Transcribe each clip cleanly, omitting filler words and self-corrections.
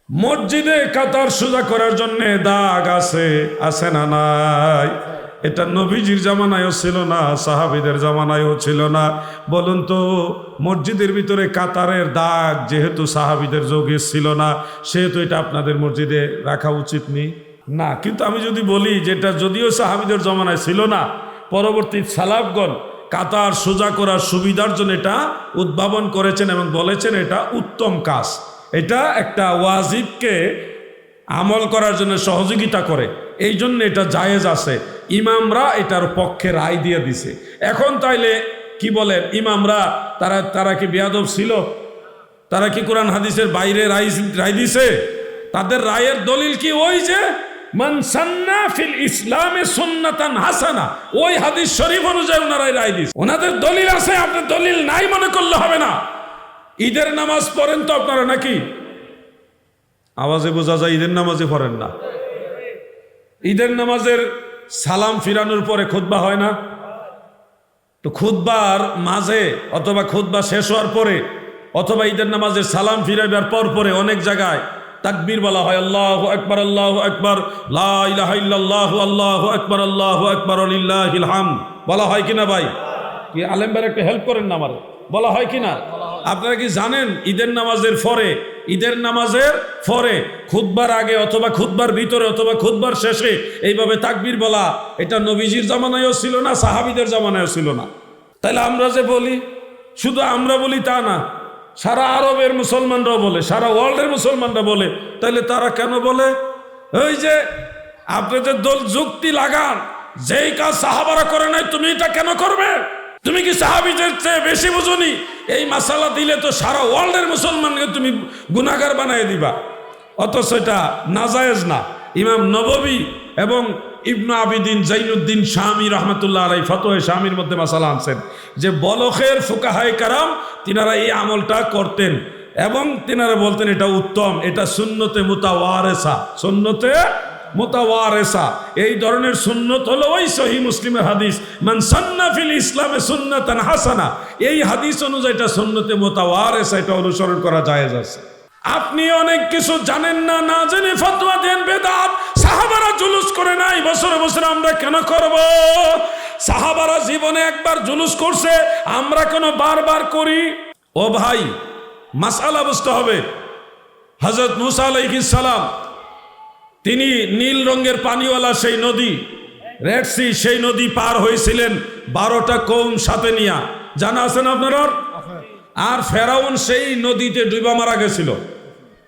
মসজিদে কাতার সোজা করার জন্য দাগ আছে না নাই? এটা নবীজির জামানায়ও ছিল না, সাহাবীদের জামানায়ও ছিল না। বলুন তো, মসজিদের ভিতরে কাতারের দাগ যেহেতু সাহাবীদের যুগে ছিল না, সেহেতু এটা আপনাদের মসজিদে রাখা উচিত নেই না। কিন্তু আমি যদি বলি যেটা যদিও সাহাবীদের জামানায় ছিল না, পরবর্তী সালাফগণ কাতার সোজা করার সুবিধার জন্য এটা উদ্ভাবন করেছেন এবং বলেছেন এটা উত্তম কাজ, এটা একটা ওয়াজিবকে আমল করার জন্য সহযোগিতা করে, এই জন্য এটা জায়েজ আছে। ইমামরা এটার পক্ষে রায় দিয়ে দিছে। এখন তাইলে কি বলেন ইমামরা, তারা কি বেয়াদব ছিল? তারা কি কোরআন হাদিসের বাইরে রায় দিছে? তাদের রায়ের দলিল কি ওই যে মান সান্না ফিল ইসলামে সুন্নাতান হাসানা, ওই হাদিস শরীফ অনুযায়ী ওনারাই রায় দিছে। ওনাদের দলিল আছে, আপনার দলিল নাই মনে করলে হবে না। ঈদের নামাজ পড়েন তো আপনারা নাকি? আওয়াজে বোঝা যায় ঈদের নামাজে পড়েন না। ঈদের নামাজের সালাম ফিরানোর পরে খুতবা হয় না? তো খুতবার মাঝে অথবা খুতবা শেষ হওয়ার পরে অথবা ঈদের নামাজের সালাম ফিরাইবার পরে অনেক জায়গায় তাকবীর বলা হয়, আল্লাহু আকবার, আল্লাহু আকবার, লা ইলাহা ইল্লাল্লাহু, আল্লাহু আকবার, আল্লাহু আকবার, লিল্লাহিল হামদ বলা হয় কিনা? ভাই কি আলেম ভাই একটু হেল্প করেন না আমারে, বলা হয় কিনা? আপনারা কি জানেন ঈদের নামাজের পরে খুতবার আগে অথবা খুতবার ভিতরে অথবা খুতবার শেষে এইভাবে তাকবীর বলা, এটা নবীজির জামানায়ও ছিল না, সাহাবীদের জামানায়ও ছিল না। তাহলে আমরা যে বলি, শুধু আমরা বলি তা না, সারা আরবের মুসলমানরাও বলে, সারা ওয়ার্ল্ডের মুসলমানরা বলে। তাহলে তারা কেন বলে? ওই যে আপনি যে যুক্তি লাগান, যেই কাজ সাহাবারা করে নাই তুমি এটা কেন করবে? তুমি কি সাহাবীদের চেয়ে বেশি বুঝুনি? এই মাসালা দিলে তো সারা ওয়ার্ল্ডের মুসলমানকে তুমি গুনাহগার বানিয়ে দিবা, অথচ এটা নাজায়েজ না। ইমাম নববী এবং ইবনু আবিদিন জাইনুদ্দিন শামী রহমতুল্লাহ আলাইহি ফতোয়া শামীর মধ্যে মাসালা আনছেন যে বলখের ফুকাহায়ে কারাম তিনারা এই আমলটা করতেন এবং তিনারা বলতেন এটা উত্তম, এটা সুন্নতে মুতাওয়ারেসা, সুন্নতে মুতাওয়ারেসা। এই ধরনের সুন্নত হলো ওই সহিহ মুসলিমের হাদিস মান সান্না ফিল ইসলামে সুন্নাতান হাসানা, এই হাদিস অনুযায়ী এটা সুন্নতে মুতাওয়ারেসা, এটা অনুসরণ করা জায়েজ আছে। আপনি অনেক কিছু জানেন না, না জেনে ফতোয়া দেন বেদাত। সাহাবারা জুলুস করে নাই, বছরে বছরে আমরা কেন করব? সাহাবারা জীবনে একবার জুলুস করছে, আমরা কেন বারবার করি? ও ভাই, মাসআলা বুঝতে হবে। হযরত মুসা আলাইহিস সালাম তিনি নীল রঙের পানিওয়ালা সেই নদী রেড সি, সেই নদী পার হয়েছিলেন 12টা কওম সাথে নিয়া, জানা আছেন আপনারা? আর ফেরাউন সেই নদীতে ডুবে মারা গেছিল,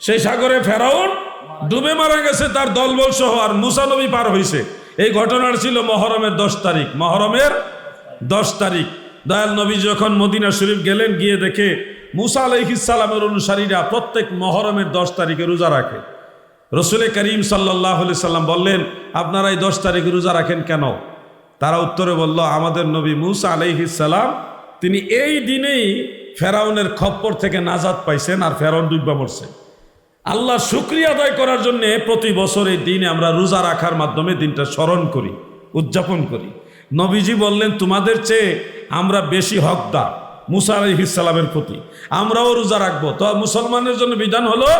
সেই সাগরে ফেরাউন ডুবে মারা গেছে তার দলবল সহ, আর মুসা নবী পার হয়েছে। এই ঘটনাটা ছিল মহরমের 10 তারিখ, মহরমের 10 তারিখ। দয়াল নবী যখন মদিনা শরীফ গেলেন, গিয়ে দেখে মুসা আলাইহিস সালামের অনুসারীরা প্রত্যেক মহরমের 10 তারিখে রোজা রাখে। রসুল করিম সাল্লাল্লাহু আলাইহি সাল্লাম বললেন, আপনারা এই 10 তারিখে রোজা রাখেন কেন? তারা উত্তরে বলল, আমাদের নবী মুসা আলাইহিস সালাম তিনি এই দিনেই ফেরাউনের খপ্পর থেকে নাজাত পাইছেন, আর ফেরাউন ডুববা মরছে। আল্লাহ শুকরিয়া আদায় করার জন্য প্রতি বছর এই দিনে আমরা রোজা রাখার মাধ্যমে দিনটা স্মরণ করি, উদযাপন করি। নবীজি বললেন, তোমাদের চেয়ে আমরা বেশি হকদার মুসা আলাইহিস সালামের প্রতি, আমরাও রোজা রাখবো। তো মুসলমানের জন্য বিধান হলো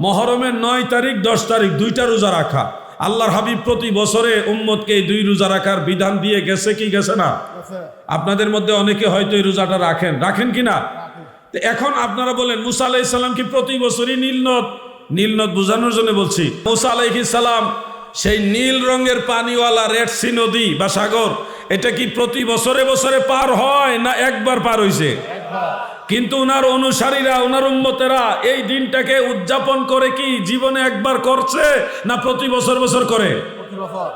মহরমের 9 তারিখ 10 তারিখ 2টা রোজা রাখা। আল্লাহর হাবিব প্রতি বছরে উম্মতকে এই 2 রোজা রাখার বিধান দিয়ে গেছে কি গেছে না? আপনাদের মধ্যে অনেকে হয়তো এই রোজাটা রাখেন কি না? এখন আপনারা বলেন মুসা আলাইহিস সালাম কি প্রতি বছরই নীলনদ বোঝানোর জন্য বলছি। মুসা আলাইহিস সালাম সেই নীল রঙের পানিওয়ালা রেড সি নদী বা সাগর, এটা কি প্রতি বছরে বছরে পার হয় না একবার পার হইছে? কিন্তু ওনার অনুসারীরা, ওনার উম্মতেরা এই দিনটাকে উদযাপন করে কি জীবনে একবার করছে না প্রতি বছর বছর করে?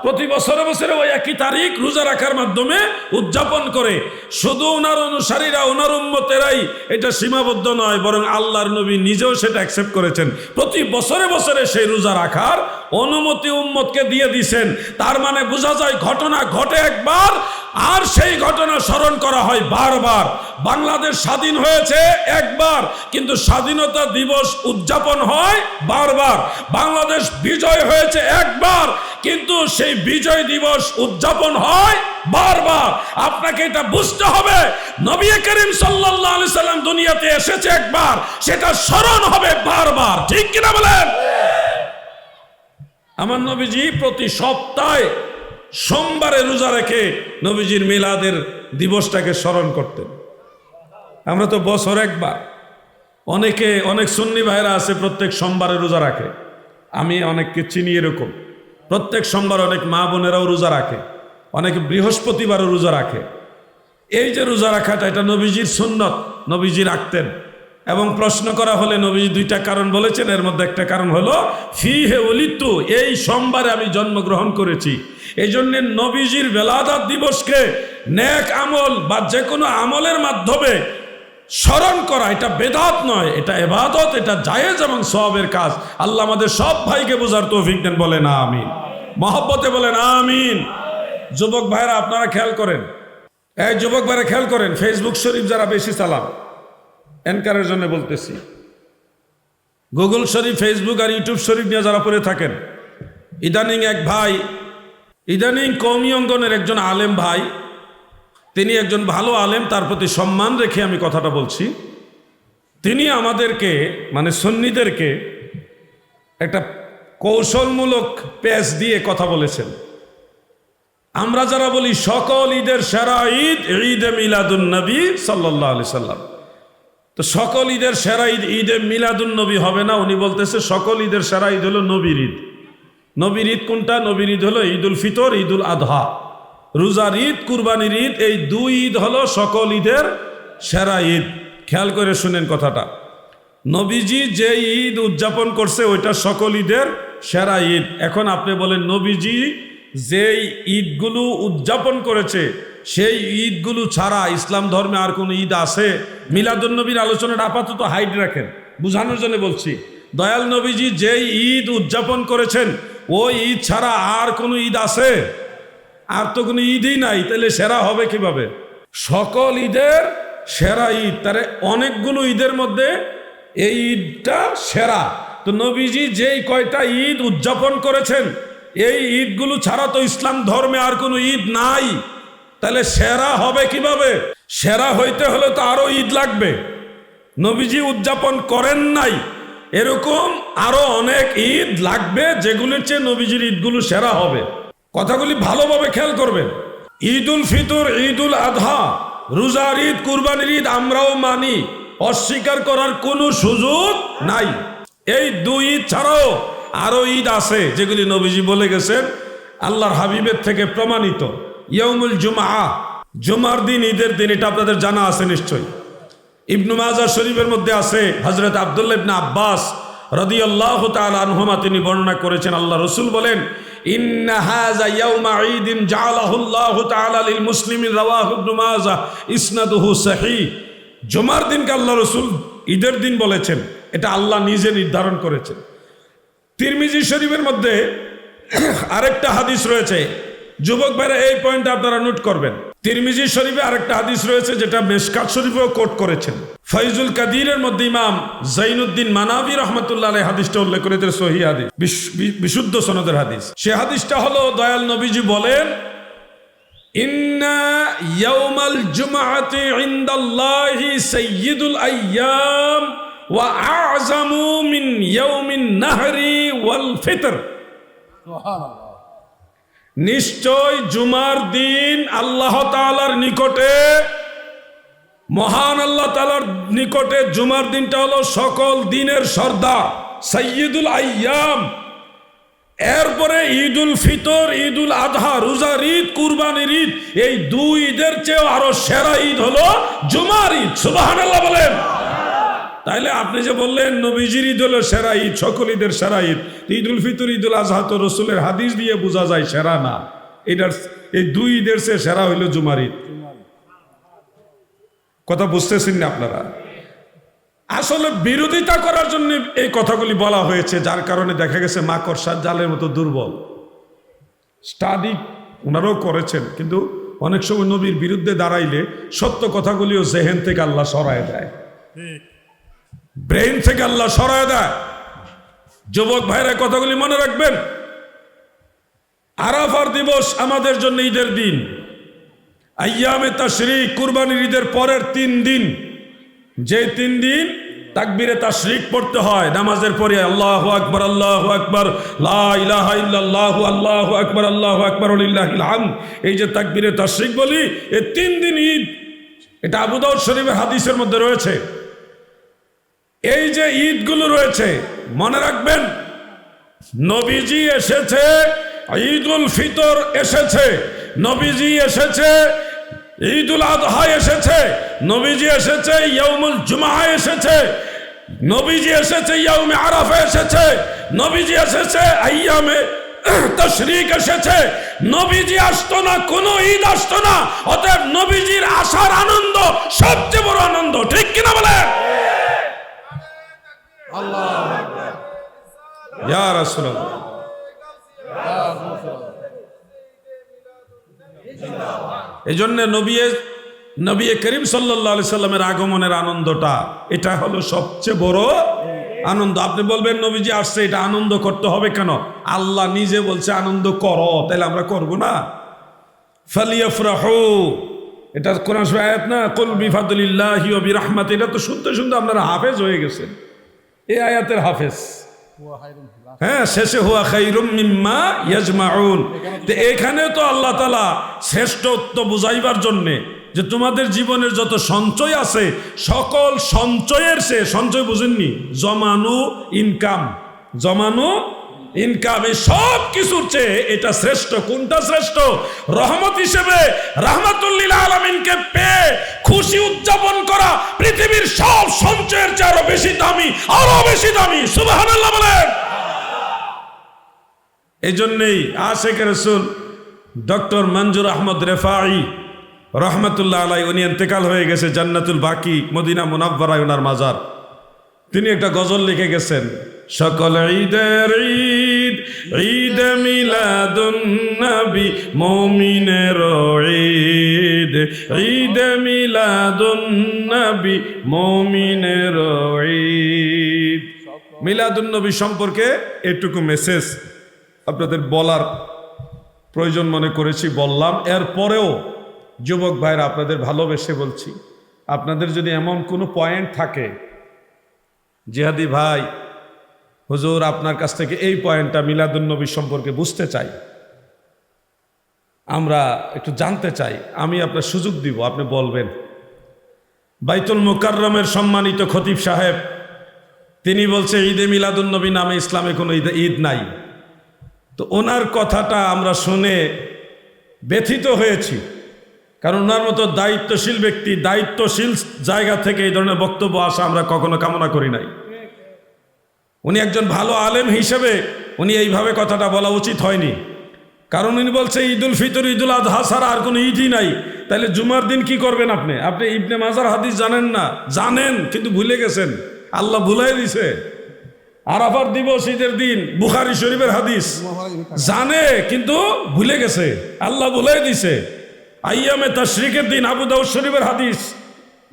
প্রতি বছরে বছরে ওই একই তারিখ রোজা রাখার মাধ্যমে উদযাপন করে। শুধু ওনার অনুসারীরা, ওনার উম্মতেরাই এটা সীমাবদ্ধ নয়, বরং আল্লাহর নবী নিজেও সেটা অ্যাকসেপ্ট করেছেন। প্রতি বছরে বছরে সেই রোজা রাখার অনুমতি উম্মতকে দিয়ে দিয়েছেন। তার মানে বোঝা যায় ঘটনা ঘটে একবার, আর সেই ঘটনা স্মরণ করা হয় বারবার। বাংলাদেশ স্বাধীন হয়েছে একবার, কিন্তু স্বাধীনতা দিবস উদযাপন হয় বারবার। বাংলাদেশ বিজয় হয়েছে একবার, কিন্তু সেই বিজয় দিবস উদযাপন হয় বারবার। আপনাকে এটা বুঝতে হবে, নবী করিম সাল্লাল্লাহু আলাইহি সাল্লাম দুনিয়াতে এসেছে একবার, সেটা স্মরণ হবে বারবার। ঠিক কিনা বলেন? আমার নবীজি প্রতি সপ্তাহে সোমবারে রোজা রেখে নবীজির মিলাদের দিবসটাকে স্মরণ করতেন। আমরা তো বছর একবার, অনেক সুন্নি ভাইরা আছে প্রত্যেক সোমবারে রোজা রাখে, আমি অনেককে চিনি এরকম। প্রত্যেক সোমবার অনেক মা বোনেরাও রোজা রাখে, অনেকে বৃহস্পতিবারও রোজা রাখে। এই যে রোজা রাখাটা, এটা নবীজির সুন্নত, নবীজি রাখতেন। এবং প্রশ্ন করা হলে নবীজি দুইটা কারণ বলেছেন, এর মধ্যে একটা কারণ হলো ফিহে উলিদতু, এই সোমবারে আমি জন্মগ্রহণ করেছি। এই জন্য নবীজির বেলাদাত দিবসকে নেক আমল বা যে কোনো আমলের মাধ্যমে স্মরণ করা, এটা বেদাত নয়, এটা ইবাদত, এটা জায়েজ এবং সওয়াবের কাজ। আল্লাহ আমাদের সব ভাইকে বোঝার তৌফিক দেন, বলেন আমিন। মহব্বতে বলেন আমিন। যুবক ভাইরা আপনারা খেয়াল করেন, এই যুবক ভাইরা খেয়াল করেন, ফেসবুক শরীফ যারা বেশি চালান, এনকারের জন্য বলতেছি, গুগল শরীফ, ফেসবুক আর ইউটিউব শরীফ নিয়ে যারা পড়ে থাকেন, ইদানিং এক ভাই, ইদানিং কওমি অঙ্গনের একজন আলেম ভাই, তিনি একজন ভালো আলেম, তার প্রতি সম্মান রেখে আমি কথাটা বলছি। তিনি আমাদেরকে মানে সুন্নিদেরকে একটা কৌশলমূলক পেশ দিয়ে কথা বলেছেন। আমরা যারা বলি সকল ঈদের সেরা ঈদ ঈদে মিলাদুন নবী সাল্লাল্লাহু আলাইহি সাল্লাম, তো সকল ঈদের সেরা ঈদ ঈদে মিলাদুন নবী হবে না। উনি বলতেছে সকল ঈদের সেরা ঈদ হলো নবীর ঈদ। নবীর ঈদ কোনটা? নবীর ঈদ হলো ঈদুল ফিতর, ঈদুল আদহা, রোজার ঈদ, কুরবানির ঈদ। এই দুই ঈদ হলো সকল ঈদের সেরা ঈদ। খেয়াল করে শুনেন কথাটা, নবীজি যে ঈদ উদযাপন করছে ওইটা সকল ঈদের সেরা ঈদ। এখন আপনি বলেন, নবীজি যেই ঈদগুলো উদযাপন করেছে সেই ঈদগুলো ছাড়া ইসলাম ধর্মে আর কোনো ঈদ আছে? মিলাদুন নবীর আলোচনাটা আপাতত হাইড রাখেন, বুঝানোর জন্য বলছি। দয়াল নবীজি যেই ঈদ উদযাপন করেছেন ওই ঈদ ছাড়া আর কোনো ঈদ আছে? আর তো কোনো ঈদই নাই, তাহলে সেরা হবে কিভাবে? সকল ঈদের সেরা ঈদ, তারে অনেকগুলো ঈদের মধ্যে এই ঈদটা সেরা। তো নবীজি যেই কয়টা ঈদ উদযাপন করেছেন এই ঈদগুলো ছাড়া তো ইসলাম ধর্মে আর কোনো ঈদ নাই, তাহলে সেরা হবে কিভাবে? সেরা হইতে হলে তো আরো ঈদ লাগবে। নবীজি উদযাপন করেন নাই এরকম আরো অনেক ঈদ লাগবে, যেগুলির চেয়ে নবীজির ঈদগুলো সেরা হবে। কথাগুলি ভালোভাবে খেয়াল করবেন। ঈদুল ফিতর, ঈদুল আদহা, রোজার ঈদ, কুরবানির ঈদ আমরাও মানি, অস্বীকার করার কোনো সুযোগ নাই। এই দুই ঈদ ছাড়াও আরো ঈদ আছে যেগুলি নবীজি বলে গেছেন, আল্লাহর হাবিবের থেকে প্রমাণিত। ইয়াউমুল জুমআ, জুমার দিন, ঈদের দিন, এটা আপনাদের জানা আছে নিশ্চয়ই। ইবনু মাজাহ শরীফের মধ্যে আছে, হযরত আব্দুল্লাহ ইবনে আব্বাস রাদিয়াল্লাহু তাআলা আনহুমা তিনি বর্ণনা করেছেন, আল্লাহ রাসূল বলেন, ইন্না হাযা ইয়াউমা ঈদিন জাআলাহুল্লাহু তাআলা লিল মুসলিমিন, রাওয়াহু ইবনু মাজাহ, ইসনাদুহু সহিহ। জুমার দিনকে আল্লাহ রাসূল ঈদের দিন বলেছেন, এটা আল্লাহ নিজে নির্ধারণ করেছেন। তিরমিজি শরীফের মধ্যে আরেকটা হাদিস রয়েছে, যুবক ভাইরা এই পয়েন্টটা আপনারা নোট করবেন। তিরমিজি শরীফে আরেকটা হাদিস রয়েছে যেটা মেশকাত শরীফেও কোট করেছেন। ফাইজুল কাদিরের মধ্যে ইমাম জাইনুদ্দিন মানাবী রাহমাতুল্লাহ আলাইহি হাদিসটা উল্লেখ করেছেন, সহিহ হাদিস, বিশুদ্ধ সনদের হাদিস। সে হাদিসটা হলো, দয়াল নবীজি বলেন, ইন্না ইয়াউমাল জুমআতি ইনদাল্লাহি সাইয়্যিদুল আইয়াম ওয়া আ'যামু মিন ইয়াউমিন নাহরি ওয়াল ফিতর। সুবহানাল্লাহ। নিশ্চয় জুমার দিন আল্লাহ তাআলার নিকটে, মহান আল্লাহ তাআলার নিকটে জুমার দিনটা হলো সকল দিনের সর্দার, সাইয়্যিদুল আইয়াম। এরপরে ঈদুল ফিতর, ঈদুল আদহা, রোজার ঈদ, কুরবানির ঈদ, এই দুই ঈদের চেয়েও আরো সেরা ঈদ হলো জুমার ঈদ। সুবহানাল্লাহ বলেন। তাইলে আপনি যে বললেন নবীজির ঈদ হলো সেরা ঈদ, সকল ঈদের সেরা ঈদ, ঈদুল ফিতর, ঈদুল আজহা তো রসুলের হাদিস দিয়ে বোঝা যায় সেরা না। এটার এই দুই ঈদের চেয়ে সেরা হইল জুমার ঈদ। কথা বুঝতেছেন না আপনারা? আসলে বিরোধিতা করার জন্য এই কথাগুলি বলা হয়েছে, যার কারণে দেখা গেছে মাকড়সার জালের মতো দুর্বল। স্টাডি ওনারাও করেছেন, কিন্তু অনেক সময় নবীর বিরুদ্ধে দাঁড়াইলে সত্য কথাগুলিও জেহেন থেকে আল্লাহ সরায় দেয়, ব্রেইন থেকে আল্লাহ সরায় দেয়। যুবক ভাইরা কথাগুলি মনে রাখবেন। আরাফার দিবস আমাদের জন্য ঈদের দিন। আইয়ামে তাশরিক, কুরবানির ঈদের পরের 3 দিন, যে 3 দিন তাকবীরে তাশরিক পড়তে হয় নামাজের পরে, আল্লাহু আকবার আল্লাহু আকবার লা ইলাহা ইল্লাল্লাহু আল্লাহু আকবার আল্লাহু আকবার ওয়ালিল্লাহিল হামদ। এই যে তাকবীরে তাশরিক বলি, এই 3 দিন ঈদ, এটা আবু দাউদ শরীফের হাদিসের মধ্যে রয়েছে। এই যে ঈদগুলো রয়েছে মনে রাখবেন, নবীজি এসেছে, ঈদুল ফিতর এসেছে, নবীজি এসেছে, ঈদুল আযহা এসেছে, নবীজি এসেছে, ইয়াউমুল জুমআ এসেছে, নবীজি এসেছে, ইয়াউমে আরাফা এসেছে, নবীজি এসেছে, আইয়ামে তাশরিক এসেছে। নবীজি আসতো না, কোন ঈদ আসতো না। অতএব নবীজির আসার আনন্দ সবচেয়ে বড় আনন্দ, ঠিক কিনা বলেন? আল্লাহু আকবার, ইয়া রাসূলুল্লাহ। এই জন্য নবী করিম সাল্লাল্লাহু আলাইহি সাল্লামের আগমনের আনন্দটা, এটা হলো সবচেয়ে বড় আনন্দ। আপনি বলবেন নবীজি আসছে, এটা আনন্দ করতে হবে কেন? আল্লাহ নিজে বলছে আনন্দ করো, তাহলে আমরা করব না? ফালিয়াফরাহু, এটা কোরআন শরীফের আয়াত না? কুল বিফাদলিল্লাহি ওয়া বিরহমাতিহি। এটা তো শুনতে শুনতে আপনারা হাফেজ হয়ে গেছেন, এই আয়াতের হাফেজ। হ্যাঁ, শেষে হুয়া খায়রুম মিম্মা ইয়াজমাউন। তো এখানে তো আল্লাহ তাআলা শ্রেষ্ঠত্ব বুঝাইবার জন্যে যে তোমাদের জীবনের যত সঞ্চয় আছে, সকল সঞ্চয়ের সে সঞ্চয়, বুঝেননি? জমানো ইনকাম, জমানো ইনকাম, এই সব কিছুর চেয়ে এটা শ্রেষ্ঠ। কোনটা শ্রেষ্ঠ? রহমত হিসেবে রাহমাতুল লিল আলামিনকে পেয়ে খুশি উদযাপন করা পৃথিবীর সব সঞ্চয়ের চেয়ে আরো বেশি দামি, আরো বেশি দামি। সুবহানাল্লাহ বলেন। এই জন্যেই আশিকে রাসূল ডক্টর মঞ্জুর আহমদ রেফাই রহমতুল্লাহ আলাই, উনি ইন্তেকাল হয়ে গেছে, জান্নাতুল বাকি মদিনা মুনাব্বারায় ওনার মাজার। তিনি একটা গজল লিখে গেছেন, সকল ঈদের ঈদ, ঈদ মিলাদুন নবী মুমিনের ঈদ, ঈদ মিলাদুন নবী মুমিনের ঈদ। মিলাদুন নবী সম্পর্কে এটুকু মেসেজ আপনাদের বলার প্রয়োজন মনে করেছি, বললাম। এরপরেও যুবক ভাইরা, আপনাদের ভালোবেসে বলছি, আপনাদের যদি এমন কোনো পয়েন্ট থাকে, জিহাদি ভাই হুজুর আপনার কাছ থেকে এই পয়েন্টটা মিলাদুন্নবী সম্পর্কে বুঝতে চাই, আমরা একটু জানতে চাই, আমি আপনার সুযোগ দিব, আপনি বলবেন। বাইতুল মুকাররমের সম্মানিত খতিব সাহেব তিনি বলছে ঈদে মিলাদুন্নবী নামে ইসলামে কোনো ঈদ নাই। তো ওনার কথাটা আমরা শুনে ব্যথিত হয়েছি, কারণ ওনার মতো দায়িত্বশীল ব্যক্তি, দায়িত্বশীল জায়গা থেকে এই ধরনের বক্তব্য আসা আমরা কখনো কামনা করি নাই। উনি একজন ভালো আলেম হিসেবে উনি এইভাবে কথাটা বলা উচিত হয়নি, কারণ উনি বলছে ঈদুল ফিতর, ঈদুল আযহা ছাড়া আর কোনো ঈদই নাই। তাহলে জুমার দিন কি করবেন আপনি? আপনি ইবনে মাজার হাদিস জানেন না? জানেন, কিন্তু ভুলে গেছেন, আল্লাহ ভুলাই দিছে। আরাফার দিবস ঈদের দিন, বুখারী শরীফের হাদিস জানে, কিন্তু ভুলে গেছে, আল্লাহ ভুলাই দিছে। আইয়ামে তাশরিকের দিন, আবু দাউদ শরীফের হাদিস,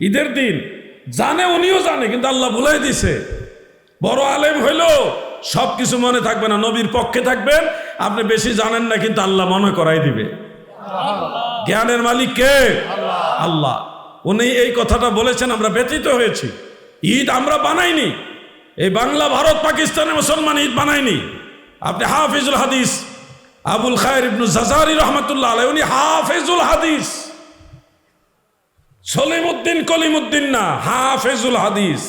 ঈদের দিন জানে, উনিও জানে, কিন্তু আল্লাহ ভুলাই দিছে। বড় আলেম হইলো সব কিছু মনে থাকবে না, নবীর পক্ষে থাকবেন, আপনি বেশি জানেন না, কিন্তু আল্লাহ মনে করাই দিবে। জ্ঞানের মালিক কে? আল্লাহ। উনি এই কথাটা বলেছেন, আমরা ব্যথিত হয়েছি। ঈদ আমরা বানাইনি, এই বাংলা, ভারত, পাকিস্তানের মুসলমান ঈদ বানাইনি। আপনি হাফিজুল হাদিস আবুল খায়ের ইবনু জাজারি রহমতুল্লাহ আলাইহি, উনি হাফিজুল হাদিস, সলিমউদ্দিন কলিমউদ্দিন না, হাফিজুল হাদিস।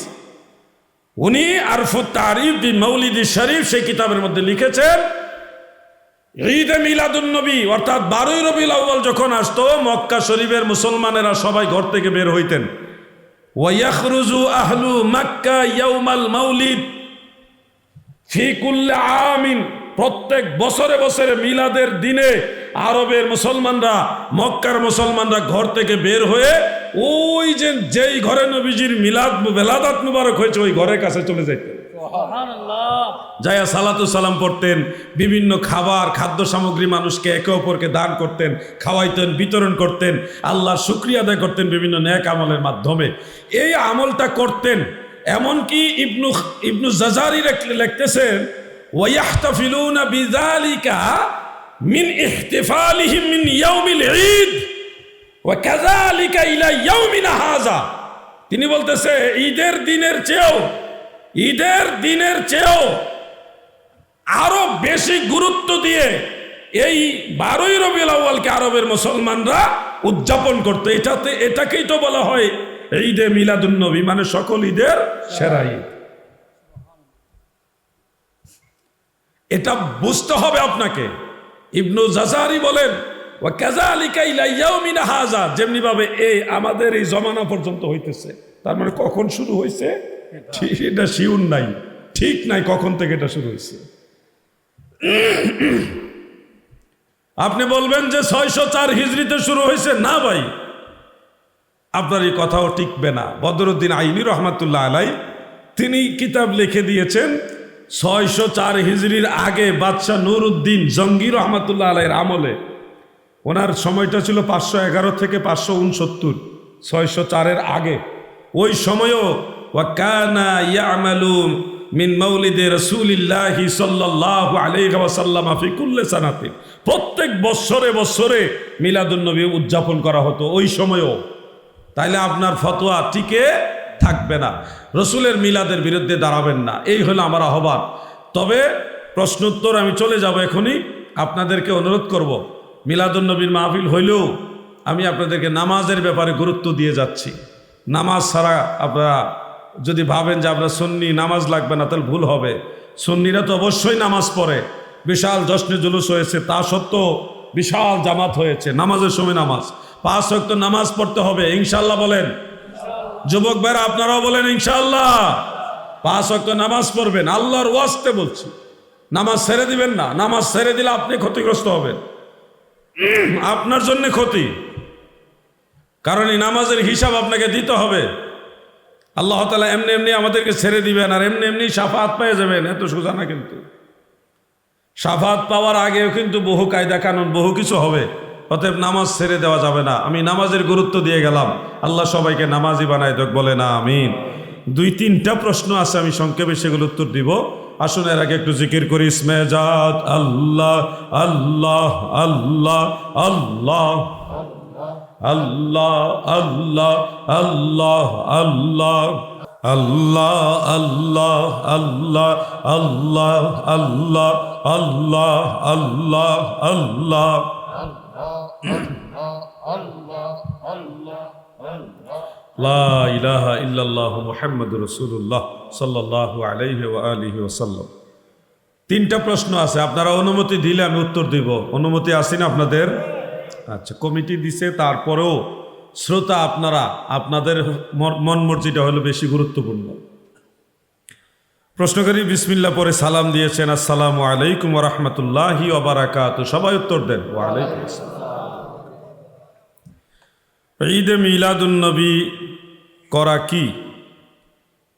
উনি আরফুত তারিফ বি মৌলিদি শরীফ সেই কিতাবের মধ্যে লিখেছেন, ঈদে মিলাদুন্নবী অর্থাৎ 12ই রবিউল আউয়াল যখন আসতো, মক্কা শরীফের মুসলমানেরা সবাই ঘর থেকে বের হইতেন। ওয়ায়াখরুজু আহলু মক্কা ইয়াউমাল মাউলিদ ফি কুল্লি আমিন, প্রত্যেক বছরে বছরে মিলাদের দিনে আরবের মুসলমানরা, মক্কার মুসলমানরা ঘর থেকে বের হয়ে ওই যেই ঘরে নবীজির বেলাদাত মুবারক হয়েছে ওই ঘরের কাছে চলে যেতেন, যায়া সালাতু সালাম পড়তেন, বিভিন্ন খাদ্য সামগ্রী মানুষকে একে অপরকে দান করতেন, খাওয়াইতেন, বিতরণ করতেন, আল্লাহর শুকরিয়া আদায় করতেন বিভিন্ন নেক আমলের মাধ্যমে। এই আমলটা করতেন, এমনকি ইবনু জাজারি লিখতেছেন, ওয়ায়াহতাফিলুনা বিযালিকা মিন ইহতিফালিহিম মিন ইয়াউমিল ঈদ ওয়া কাযালিকা ইলা ইয়াউমিনা হাযা। তিনি বলতেছে ঈদের দিনের চেয়েও আরো বেশি গুরুত্ব দিয়ে এই 12ই রবিউল আউয়ালকে আরবের মুসলমানরা উদযাপন করতো। এটাকেই তো বলা হয় ঈদে মিলাদুন নবী, মানে সকল ঈদের সেরা ঈদ। এটা বুঝতে হবে আপনাকে। ইবনু জাজারি বলেন ওয়া কাযালিকা ইলা ইয়াউমিনা হাযা, যেমনি ভাবে এই আমাদের এই জমানা পর্যন্ত হইতেছে, তার মানে কখন শুরু হয়েছে এটা শিউর নাই, ঠিক নাই কখন থেকে এটা শুরু হয়েছে। আপনি বলবেন যে 604 হিজরিতে শুরু হয়েছে, না ভাই, আপনার এই কথাও টিকবে না। বদরুদ্দিন আইনি রহমাতুল্লাহ আলাই তিনি কিতাব লিখে দিয়েছেন 604 হিজরির আগে বাদশাহ নুরউদ্দিন জঙ্গি রহমাতুল্লাহ আলাইয়ের আমলে, ওনার সময়টা ছিল 511 থেকে 569, 604-এর আগে। ওই সময়ও ওয়াকানা ইয়ামালু মিন মাউলিদে রাসূলিল্লাহি সাল্লাল্লাহু আলাইহি ওয়াসাল্লাম ফি কুল্লি সানাতিন, প্রত্যেক বছরে মিলাদুন নবী উদযাপন করা হতো ওই সময়ও। তাইলে আপনার ফতোয়া টিকে থাকবে না, রসুলের মিলাদের বিরুদ্ধে দাঁড়াবেন না, এই হলো আমার আহ্বান। তবে প্রশ্নোত্তর আমি চলে যাব এখনই। আপনাদেরকে অনুরোধ করব, মিলাদুন নবীর মাহফিল হইলেও আমি আপনাদেরকে নামাজের ব্যাপারে গুরুত্ব দিয়ে যাচ্ছি। নামাজ ছাড়া আপনারা যদি ভাবেন যে আপনার সুন্নি নামাজ লাগবে না, তাহলে ভুল হবে। সুন্নিরা তো অবশ্যই নামাজ পড়ে, বিশাল জশ্নে জুলুস হয়েছে, তা সত্ত্বেও বিশাল জামাত হয়েছে। নামাজের সময় নামাজ, 5 ওয়াক্ত নামাজ পড়তে হবে ইনশাআল্লাহ বলেন। যুবক ভাইরা আপনারাও বলেন ইনশাআল্লাহ। 5 ওয়াক্ত নামাজ পড়বেন, আল্লাহর ওয়াস্তে বলছি। নামাজ ছেড়ে দিবেন না, নামাজ ছেড়ে দিলে আপনি ক্ষতিগ্রস্ত হবেন, আপনার জন্য ক্ষতি। কারণ এই নামাজের হিসাব আপনাকে দিতে হবে। আল্লাহ তাআলা এমনি আমাদেরকে ছেড়ে দিবেন আর এমনি শাফাত পেয়ে যাবেন, এত সোজা না কিন্তু। শাফাত পাওয়ার আগেও কিন্তু বহু কায়দা কানুন, বহু কিছু হবে। অতএব নামাজ ছেড়ে দেওয়া যাবে না। আমি নামাজের গুরুত্ব দিয়ে গেলাম, আল্লাহ সবাইকে নামাজি বানায় দেখ, বলে না আমিন। 2-3টা প্রশ্ন আছে, আমি সংক্ষেপে সেগুলো উত্তর দিব। আসুন এর আগে একটু জিকির করি। ইসমে জাত আল্লাহ আল্লাহ আল্লাহ আল্লাহ আল্লাহ আল্লাহ আল্লাহ আল্লাহ আল্লাহ আল্লাহ আল্লাহ আল্লাহ আল্লাহ আল্লাহ আল্লাহ আল্লাহ লা ইলাহা ইল্লাল্লাহ মুহাম্মাদুর রাসূলুল্লাহ সাল্লাল্লাহু আলাইহি ওয়া আলিহি ওয়াসাল্লাম। 3টা প্রশ্ন আছে, আপনারা অনুমতি দিলে আমি উত্তর দিব। অনুমতি আছে না আপনাদের? আচ্ছা, কমিটি দিছে, তারপরেও শ্রোতা আপনারা, আপনাদের মন মর্জিটা হলো বেশি গুরুত্বপূর্ণ। প্রশ্নকারী বিসমিল্লাহ পরে সালাম দিয়েছেন, আসসালামু আলাইকুম ওয়া রাহমাতুল্লাহি ওয়া বারাকাতুহু। সবাই উত্তর দেন ওয়া আলাইকুম আসসালাম। ঈদে মিলাদুন নবী করা কি?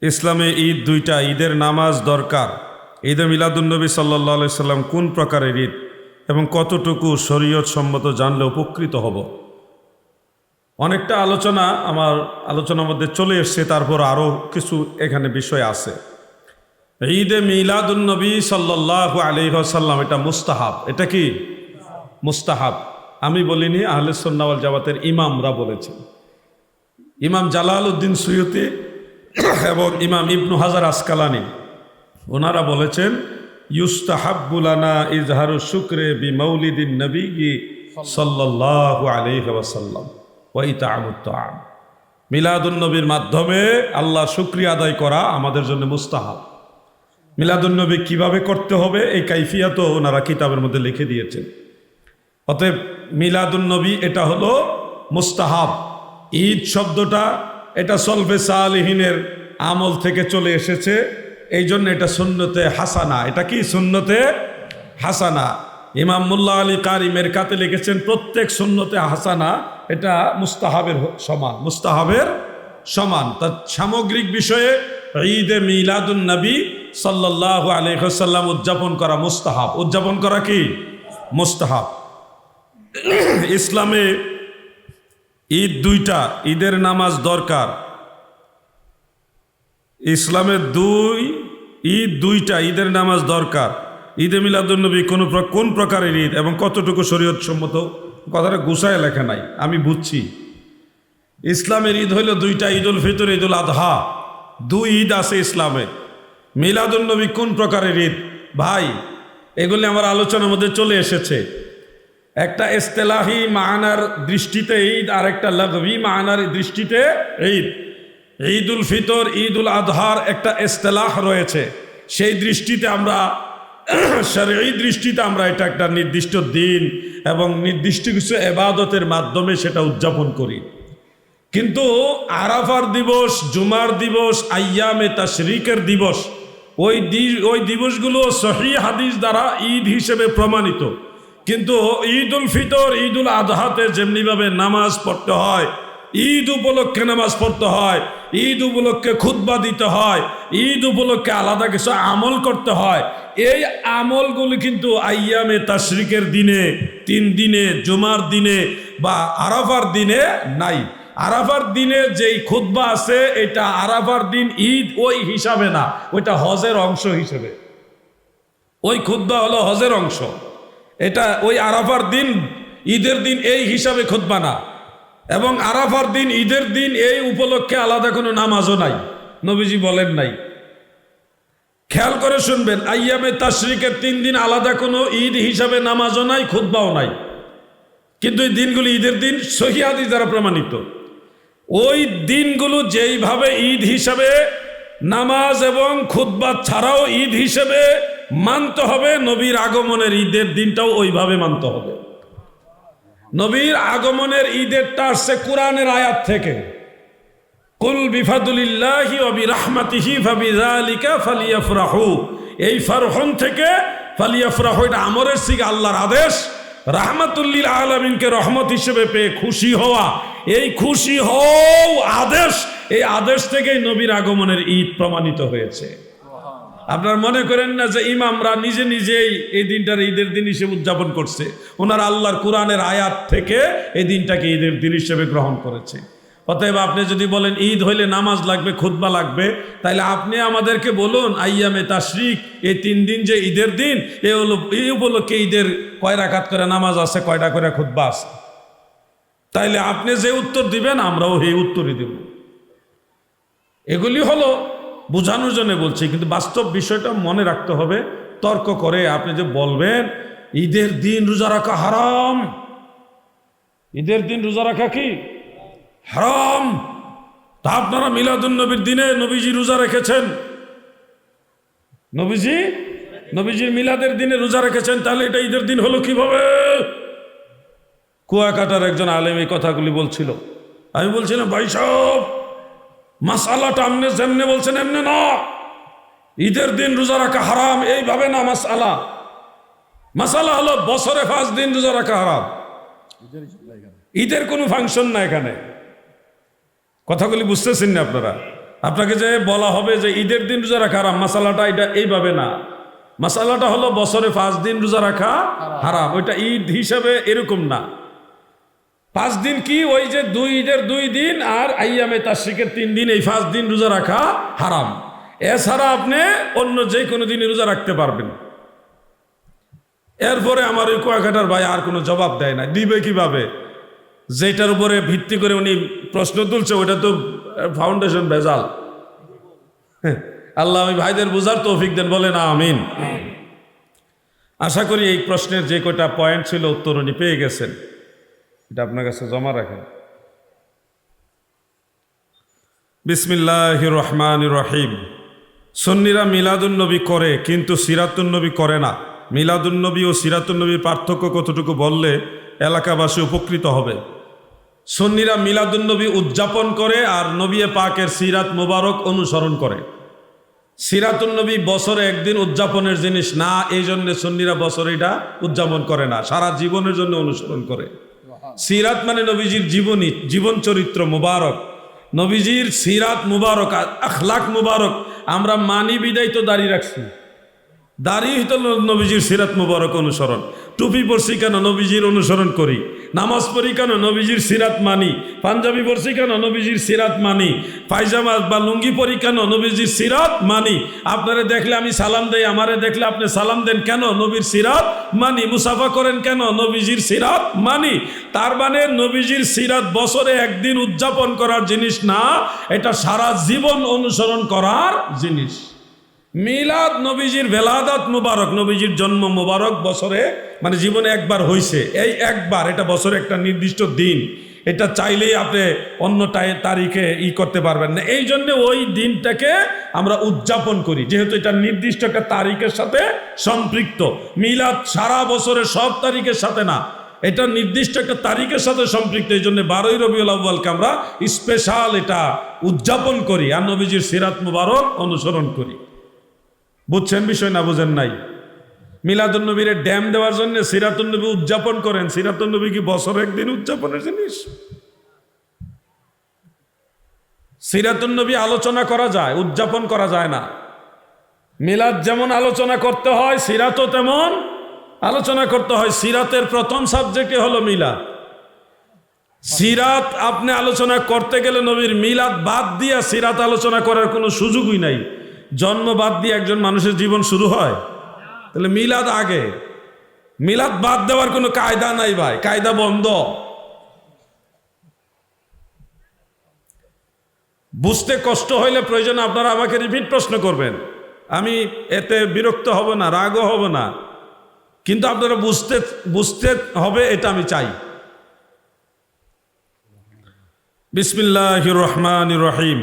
ইসলামে ঈদ 2টা, ঈদের নামাজ দরকার। ঈদে মিলাদুন নবী সাল্লাল্লাহু আলাইহি সাল্লাম কোন প্রকারের ঈদ এবং কতটুকু শরীয়ত সম্মত জানলে উপকৃত হব? অনেকটা আলোচনা আমার আলোচনার মধ্যে চলে এসছে, তারপর আরও কিছু এখানে বিষয় আছে। ঈদে মিলাদুন নবী সাল্লাল্লাহু আলাইহি ওয়াসাল্লাম এটা মুস্তাহাব। এটা কি মুস্তাহাব? আমি বলিনি, আহলে সুন্নাহ ওয়াল জামাতের ইমামরা বলেছেন। ইমাম জালালউদ্দিন সুয়ুতি এবং ইমাম ইবনু হাজার আসকালানি ওনারা বলেছেন ইউস্তাহাব্বু লানা ইজহারু শুকরে বিমাউলিদিন নবী সাল্লাল্লাহু আলাইহি ওয়াসাল্লাম ওয়া ইতআমুত তাআম। মিলাদুন নবীর মাধ্যমে আল্লাহ শুকরিয়া আদায় করা আমাদের জন্য মুস্তাহাব। মিলাদুন নবী কিভাবে করতে হবে এই কাইফিয়াতও ওনারা কিতাবের মধ্যে লিখে দিয়েছেন। অতএব মিলাদুন নবী এটা হলো মুস্তাহাব। ঈদ শব্দটা এটা সলফে সালিহিনের আমল থেকে চলে এসেছে, এই জন্য এটা সুন্নতে হাসানা। এটা কি সুন্নতে হাসানা? ইমাম মুল্লা আলী কারি মেরকাতে লিখেছেন প্রত্যেক সুন্নতে হাসানা এটা মুস্তাহাবের সমান, মুস্তাহাবের সমান। তার সামগ্রিক বিষয়ে ঈদে মিলাদুন নবী সাল্লাল্লাহু আলাইহি ওয়াসাল্লাম উদযাপন করা মুস্তাহাব। উদযাপন করা কি মুস্তাহাব। ইসলামে ঈদ 2টা, ঈদের নামাজ দরকার। ইসলামের ঈদ 2টা, ঈদের নামাজ দরকার। ঈদে মিলাদুন নবী কোন প্রকারের ঈদ এবং কতটুকু শরীয়ত সম্মত, কথাটা গুছায় লেখা নাই, আমি বুঝছি। ইসলামের ঈদ হইল দুইটা, ঈদুল ফিতর, ঈদুল আদহা। দুই ঈদ আছে ইসলামে। মিলাদুন নবী কোন প্রকারের ঈদ ভাই? এগুলি আমার আলোচনার মধ্যে চলে এসেছে। একটা ইস্তেলাহি মানার দৃষ্টিতে ঈদ, আর একটা লাগভি মানার দৃষ্টিতে ঈদ। ঈদুল ফিতর, ঈদুল আদহার একটা ইস্তেলাহ রয়েছে। সেই দৃষ্টিতে আমরা শরঈ দৃষ্টিতে আমরা এটা একটা নির্দিষ্ট দিন এবং নির্দিষ্ট কিছু ইবাদতের মাধ্যমে সেটা উদযাপন করি। কিন্তু আরাফার দিবস, জুমার দিবস, আইয়ামে তাশরিকের দিবস, ওই দিবসগুলো সহিহ হাদিস দ্বারা ঈদ হিসেবে প্রমাণিত। কিন্তু ঈদুল ফিতর, ঈদুল আদহাতে যেমনিভাবে নামাজ পড়তে হয়, ঈদ উপলক্ষে নামাজ পড়তে হয়, ঈদ উপলক্ষে খুতবা দিতে হয়, ঈদ উপলক্ষে আলাদা কিছু আমল করতে হয়, এই আমলগুলি কিন্তু আইয়ামে তাশরিকের দিনে, 3 দিনে, জুমার দিনে বা আরাফার দিনে নাই। আরাফার দিনে যেই খুতবা আছে এটা আরাফার দিন ঈদ ওই হিসাবে না, ওইটা হজের অংশ হিসেবে। ওই খুতবা হলো হজের অংশ, এটা ওই আরাফার দিন ঈদের দিন এই হিসাবে খুতবা না। এবং আরাফার দিন ঈদের দিন এই উপলক্ষে আলাদা কোনো নামাজও নাই, নবীজি বলেন নাই। খেয়াল করে শুনবেন, আইয়ামে তাশরিকের 3 দিন আলাদা কোনো ঈদ হিসাবে নামাজও নাই, খুতবাও নাই। কিন্তু এই দিনগুলো ঈদের দিন সহিহ হাদিস দ্বারা প্রমাণিত। ওই দিনগুলো যেইভাবে ঈদ হিসাবে নামাজ এবং খুতবা ছাড়াও ঈদ হিসেবে মানতে হবে, নবীর আগমনের ঈদের দিনটাও ওইভাবে মানতে হবে। নবীর আগমনের ঈদেরটা আসছে কোরআনের আয়াত থেকে, কুল বিফাদুলিল্লাহি ওয়া বিরাহমাতিহি ফাবিযালিকা ফালিয়াফরাহু। এই ফারহুন থেকে ফালিয়াফরাহু, এটা আমরের সিগা, আল্লাহর আদেশ। রাহমাতুল্লিল আলামিনকে রহমত হিসেবে পেয়ে খুশি হওয়া, এই খুশি হও আদেশ, এই আদেশ থেকেই নবীর আগমনের ঈদ প্রমাণিত হয়েছে। আপনার মনে করেন না যে ইমামরা নিজে নিজেই এই দিনটার ঈদের দিন হিসেবে উদযাপন করছে, ওনারা আল্লাহর কোরআনের আয়াত থেকে এই দিনটাকে ঈদের দিন হিসেবে গ্রহণ করেছে। অতএব আপনি যদি বলেন ঈদ হইলে নামাজ লাগবে, খুতবা লাগবে, তাইলে আপনি আমাদেরকে বলুন আইয়ামে তাশরিক এই 3 দিন যে ঈদের দিন, এই উপলক্ষে ঈদের কয় রাকাত করে নামাজ আছে, কয়টা করে খুতবা আছে। তাইলে আপনি যে উত্তর দিবেন আমরাও এই উত্তরই দেব। এগুলি হলো বোঝানোর জন্য বলছি, কিন্তু বাস্তব বিষয়টা মনে রাখতে হবে। তর্ক করে আপনি যে বলবেন ঈদের দিন রোজা রাখা হারাম, ঈদের দিন রোজা রাখা কি হারাম, তা আপনারা মিলাদুন নবীর দিনে নবীজি রোজা রেখেছেন, নবীজির মিলাদের দিনে রোজা রেখেছেন, তাহলে এটা ঈদের দিন হলো কিভাবে? কুয়াকাটার একজন আলেম এই কথাগুলি বলছিল। আমি বলছিলাম ভাই সাহেব, মাসালাটা আপনি যেমনে বলছেন এমনি না, ঈদের দিন রোজা রাখা হারাম এইভাবে না। মাসালা হলো বছরে 5 দিন রোজা রাখা হারাম, ঈদের কোনো ফাংশন না এখানে। কথাগুলি বুঝতেছেন না আপনারা? আপনাকে যে বলা হবে যে ঈদের দিন রোজা রাখা হারাম, মাসালাটা এটা এইভাবে না। মাসালাটা হলো বছরে 5 দিন রোজা রাখা হারাম, ওইটা ঈদ হিসাবে এরকম না। 5 দিন কি, ওই যে ঈদের 2 দিন আর আইয়ামে তাশরিকের 3 দিন, এই 5 দিন রোজা রাখা হারাম। এছাড়া আপনি অন্য যে কোনো দিনই রোজা রাখতে পারবেন। এরপরে আমার ওই কুয়াকাটার ভাই আর কোনো জবাব দেয় না। দিবে কিভাবে? যেটার উপরে ভিত্তি করে উনি প্রশ্ন তুলছে ওইটা তো ফাউন্ডেশন ভেজাল। আল্লাহ ওই ভাইদের বুঝার তৌফিক দেন, বলে না আমিন। আশা করি এই প্রশ্নের যে কয়টা পয়েন্ট ছিল উত্তর উনি পেয়ে গেছেন, এটা আপনার কাছে জমা রাখেন। বিসমিল্লাহির রহমানির রহিম। সুন্নিরা মিলাদুন নবী করে কিন্তু সিরাতুন নবী করে না। মিলাদুন নবী ও সিরাতুন নবীর পার্থক্য কতটুকু বললে এলাকাবাসী উপকৃত হবে। সুন্নিরা মিলাদুন নবী উদযাপন করে আর নবী পাকের সিরাত মুবারক অনুসরণ করে। সিরাতুন নবী বছরে একদিন উদযাপনের জিনিস না, এই জন্য সুন্নিরা বছরে এটা উদযাপন করে না, সারা জীবনের জন্য অনুসরণ করে। সিরাত মানে নবীজির জীবনী, জীবন চরিত্র মুবারক, নবীজির সিরাত মুবারক, আখলাক মুবারক। আমরা মানি বিদায় তো দাঁড়িয়ে রাখছি, দাড়ি হলো নবীজির সিরাত মুবারক অনুসরণ। টুপি পরছি কেন? নবীজির অনুসরণ করি। নামাজ পড়ি কেন? নবীজির সিরাত মানি। পাঞ্জাবি পরছি কেন? নবীজির সিরাত মানি। পায়জামা বা লুঙ্গি পরি কেন? নবীজির সিরাত মানি। আপনারে দেখলে আমি সালাম দেই, আমারে দেখলে আপনি সালাম দেন কেন? নবীর সিরাত মানি। মুসাফা করেন কেন? নবীজির সিরাত মানি। তার মানে নবীজির সিরাত বছরে একদিন উদযাপন করার জিনিস না, এটা সারা জীবন অনুসরণ করার জিনিস। মিলাদ নবীজির ভেলাদাত মুবারক, নবীজির জন্ম মুবারক বছরে মানে জীবনে একবার হইছে, এই একবার, এটা বছরে একটা নির্দিষ্ট দিন, এটা চাইলেই আপনি অন্য তারিখে করতে পারবেন না। এই জন্য ওই দিনটাকে আমরা উদযাপন করি, যেহেতু এটা নির্দিষ্ট একটা তারিখের সাথে সম্পৃক্ত। মিলাদ সারা বছরের সব তারিখের সাথে না, এটা নির্দিষ্ট একটা তারিখের সাথে সম্পৃক্ত। এই জন্য 12ই রবিউল আউয়ালকে আমরা স্পেশাল এটা উদযাপন করি আর নবীজির সিরাত মুবারক অনুসরণ করি। বুঝছেন বিষয় না বুঝেন নাই? মিলাদুন্নবীরে ড্যাম দেওয়ার জন্য সিরাতুন্নবী উদযাপন করেন। সিরাতুন্নবী কি বছর একদিন উদযাপনের জিনিস? সিরাতুন্নবী আলোচনা করা যায়, উদযাপন করা যায় না। মিলাদ যেমন আলোচনা করতে হয়, সিরাতও তেমন আলোচনা করতে হয়। সিরাতের প্রথম সাবজেক্টে হলো মিলাদ। সিরাত আপনি আলোচনা করতে গেলে নবীর মিলাদ বাদ দিয়া সিরাত আলোচনা করার কোনো সুযোগই নাই। জন্ম বাদ দিয়ে একজন মানুষের জীবন শুরু হয়? তাহলে মিলাদ আগে, মিলাদ বাদ দেওয়ার কোনো কায়দা নাই ভাই, কায়দা বন্ধ। বুঝতে কষ্ট হইলে প্রয়োজন আপনারা আমাকে রিপিট প্রশ্ন করবেন, আমি এতে বিরক্ত হব না, রাগও হব না, কিন্তু আপনারা বুঝতে হবে, এটা আমি চাই। বিসমিল্লাহির রহমানির রহিম।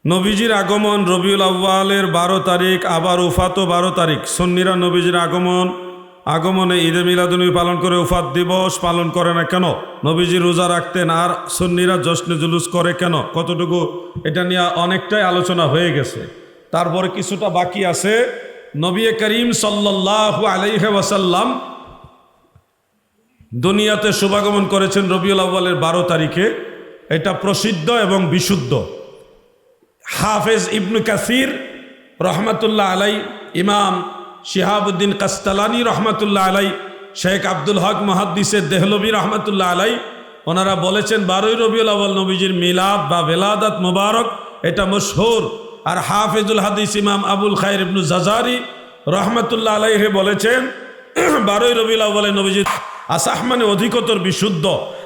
নবীজির আগমন রবিউল আউয়ালের 12 তারিখ, আবার উফাতও 12 তারিখ। সুন্নিরা নবীজির আগমনে ঈদে মিলাদুন্নবী পালন করে, উফাত দিবস পালন করে না কেন? নবীজি রোজা রাখতেন, আর সুন্নিরা জশ্নে জুলুস করে কেন? কতটুকু এটা নিয়ে অনেকটাই আলোচনা হয়ে গেছে। তারপরে কিছুটা বাকি আছে। নবী করিম সাল্লাল্লাহু আলাইহি ওয়াসাল্লাম দুনিয়াতে শুভাগমন করেছেন রবিউল আউয়ালের 12 তারিখে। এটা প্রসিদ্ধ এবং বিশুদ্ধ। হাফেজ ইবনে কাসির রহমাতুল্লাহ আলাই, ইমাম শিহাবুদ্দিন কাস্তালানি রহমাতুল্লাহ আলাই, শেখ আব্দুল হক মুহাদ্দিসে দেহলভী রহমাতুল্লাহ আলাই, ওনারা বলেছেন 12ই রবিউল আউয়াল নবীজির মিলাদ বা ভেলাদাত মুবারক, এটা মশহুর। আর হাফেজুল হাদিস ইমাম আবুল খায়ের ইবনু জাজারি রহমাতুল্লাহ আলাইহি বলেছেন 12ই রবিউল আউয়ালে নবীজির আসাহ মানে অধিকতর বিশুদ্ধ।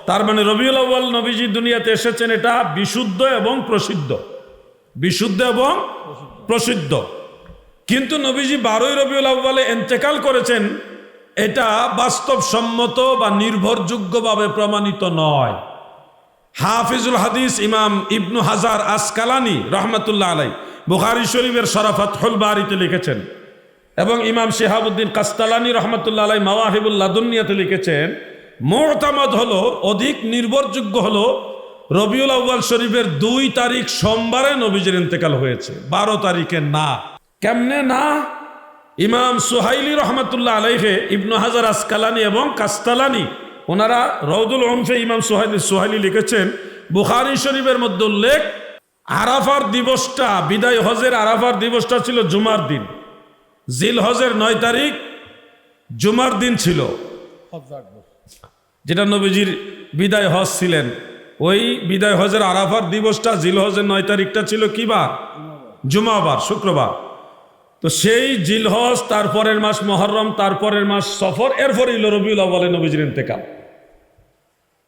তার মানে রবিউল আউয়াল নবীজি দুনিয়াতে এসেছেন, এটা বিশুদ্ধ এবং প্রসিদ্ধ, বিশুদ্ধ এবং প্রসিদ্ধ। কিন্তু নবীজি 12ই রবিউল আউয়ালে ইন্তেকাল করেছেন, এটা বাস্তবসম্মত বা নির্ভরযোগ্যভাবে প্রমাণিত নয়। হাফিজুল হাদিস ইমাম ইবনু হাজার আসকালানি রহমাতুল্লাহ আলাই বুখারী শরীফের শরহ ফাতহুল বারীতে লিখেছেন, এবং ইমাম শিহাবুদ্দিন কাস্তালানি রহমাতুল্লাহ আলাই মাওয়াহিবুল লাদুনিয়াতে লিখেছেন, মুতামাদ হলো, অধিক নির্ভরযোগ্য হলো রবিউল আউয়াল শরীফের 2 তারিখ সোমবারে নবীজির ইন্তেকাল হয়েছে, 12 তারিখে না। কেমনে না? ইমাম সুহাইলি রহমাতুল্লাহ আলাইহি ইবনু হাজার আসকালানি এবং কাস্তালানি ওনারা রওদুল উনফে ইমাম সুহাইলি লিখেছেন, বুখারী শরীফের মধ্যে উল্লেখ, আরাফার দিবসটা, বিদায় হজের আরাফার দিবসটা ছিল জুমার দিন। জিলহজের 9 তারিখ জুমার দিন ছিল, যেটা নবীজির বিদায় হজ ছিলেন। ওই বিদায় হজের আরাফার দিবসটা, জিলহজের 9 তারিখটা ছিল কি বার? জুমাবার, শুক্রবার। তো সেই জিলহজ, তারপরের মাস মুহররম, তারপরের মাস সফর, এরপরে হলো রবিউল আউয়ালে নবীজির ইন্তেকাল।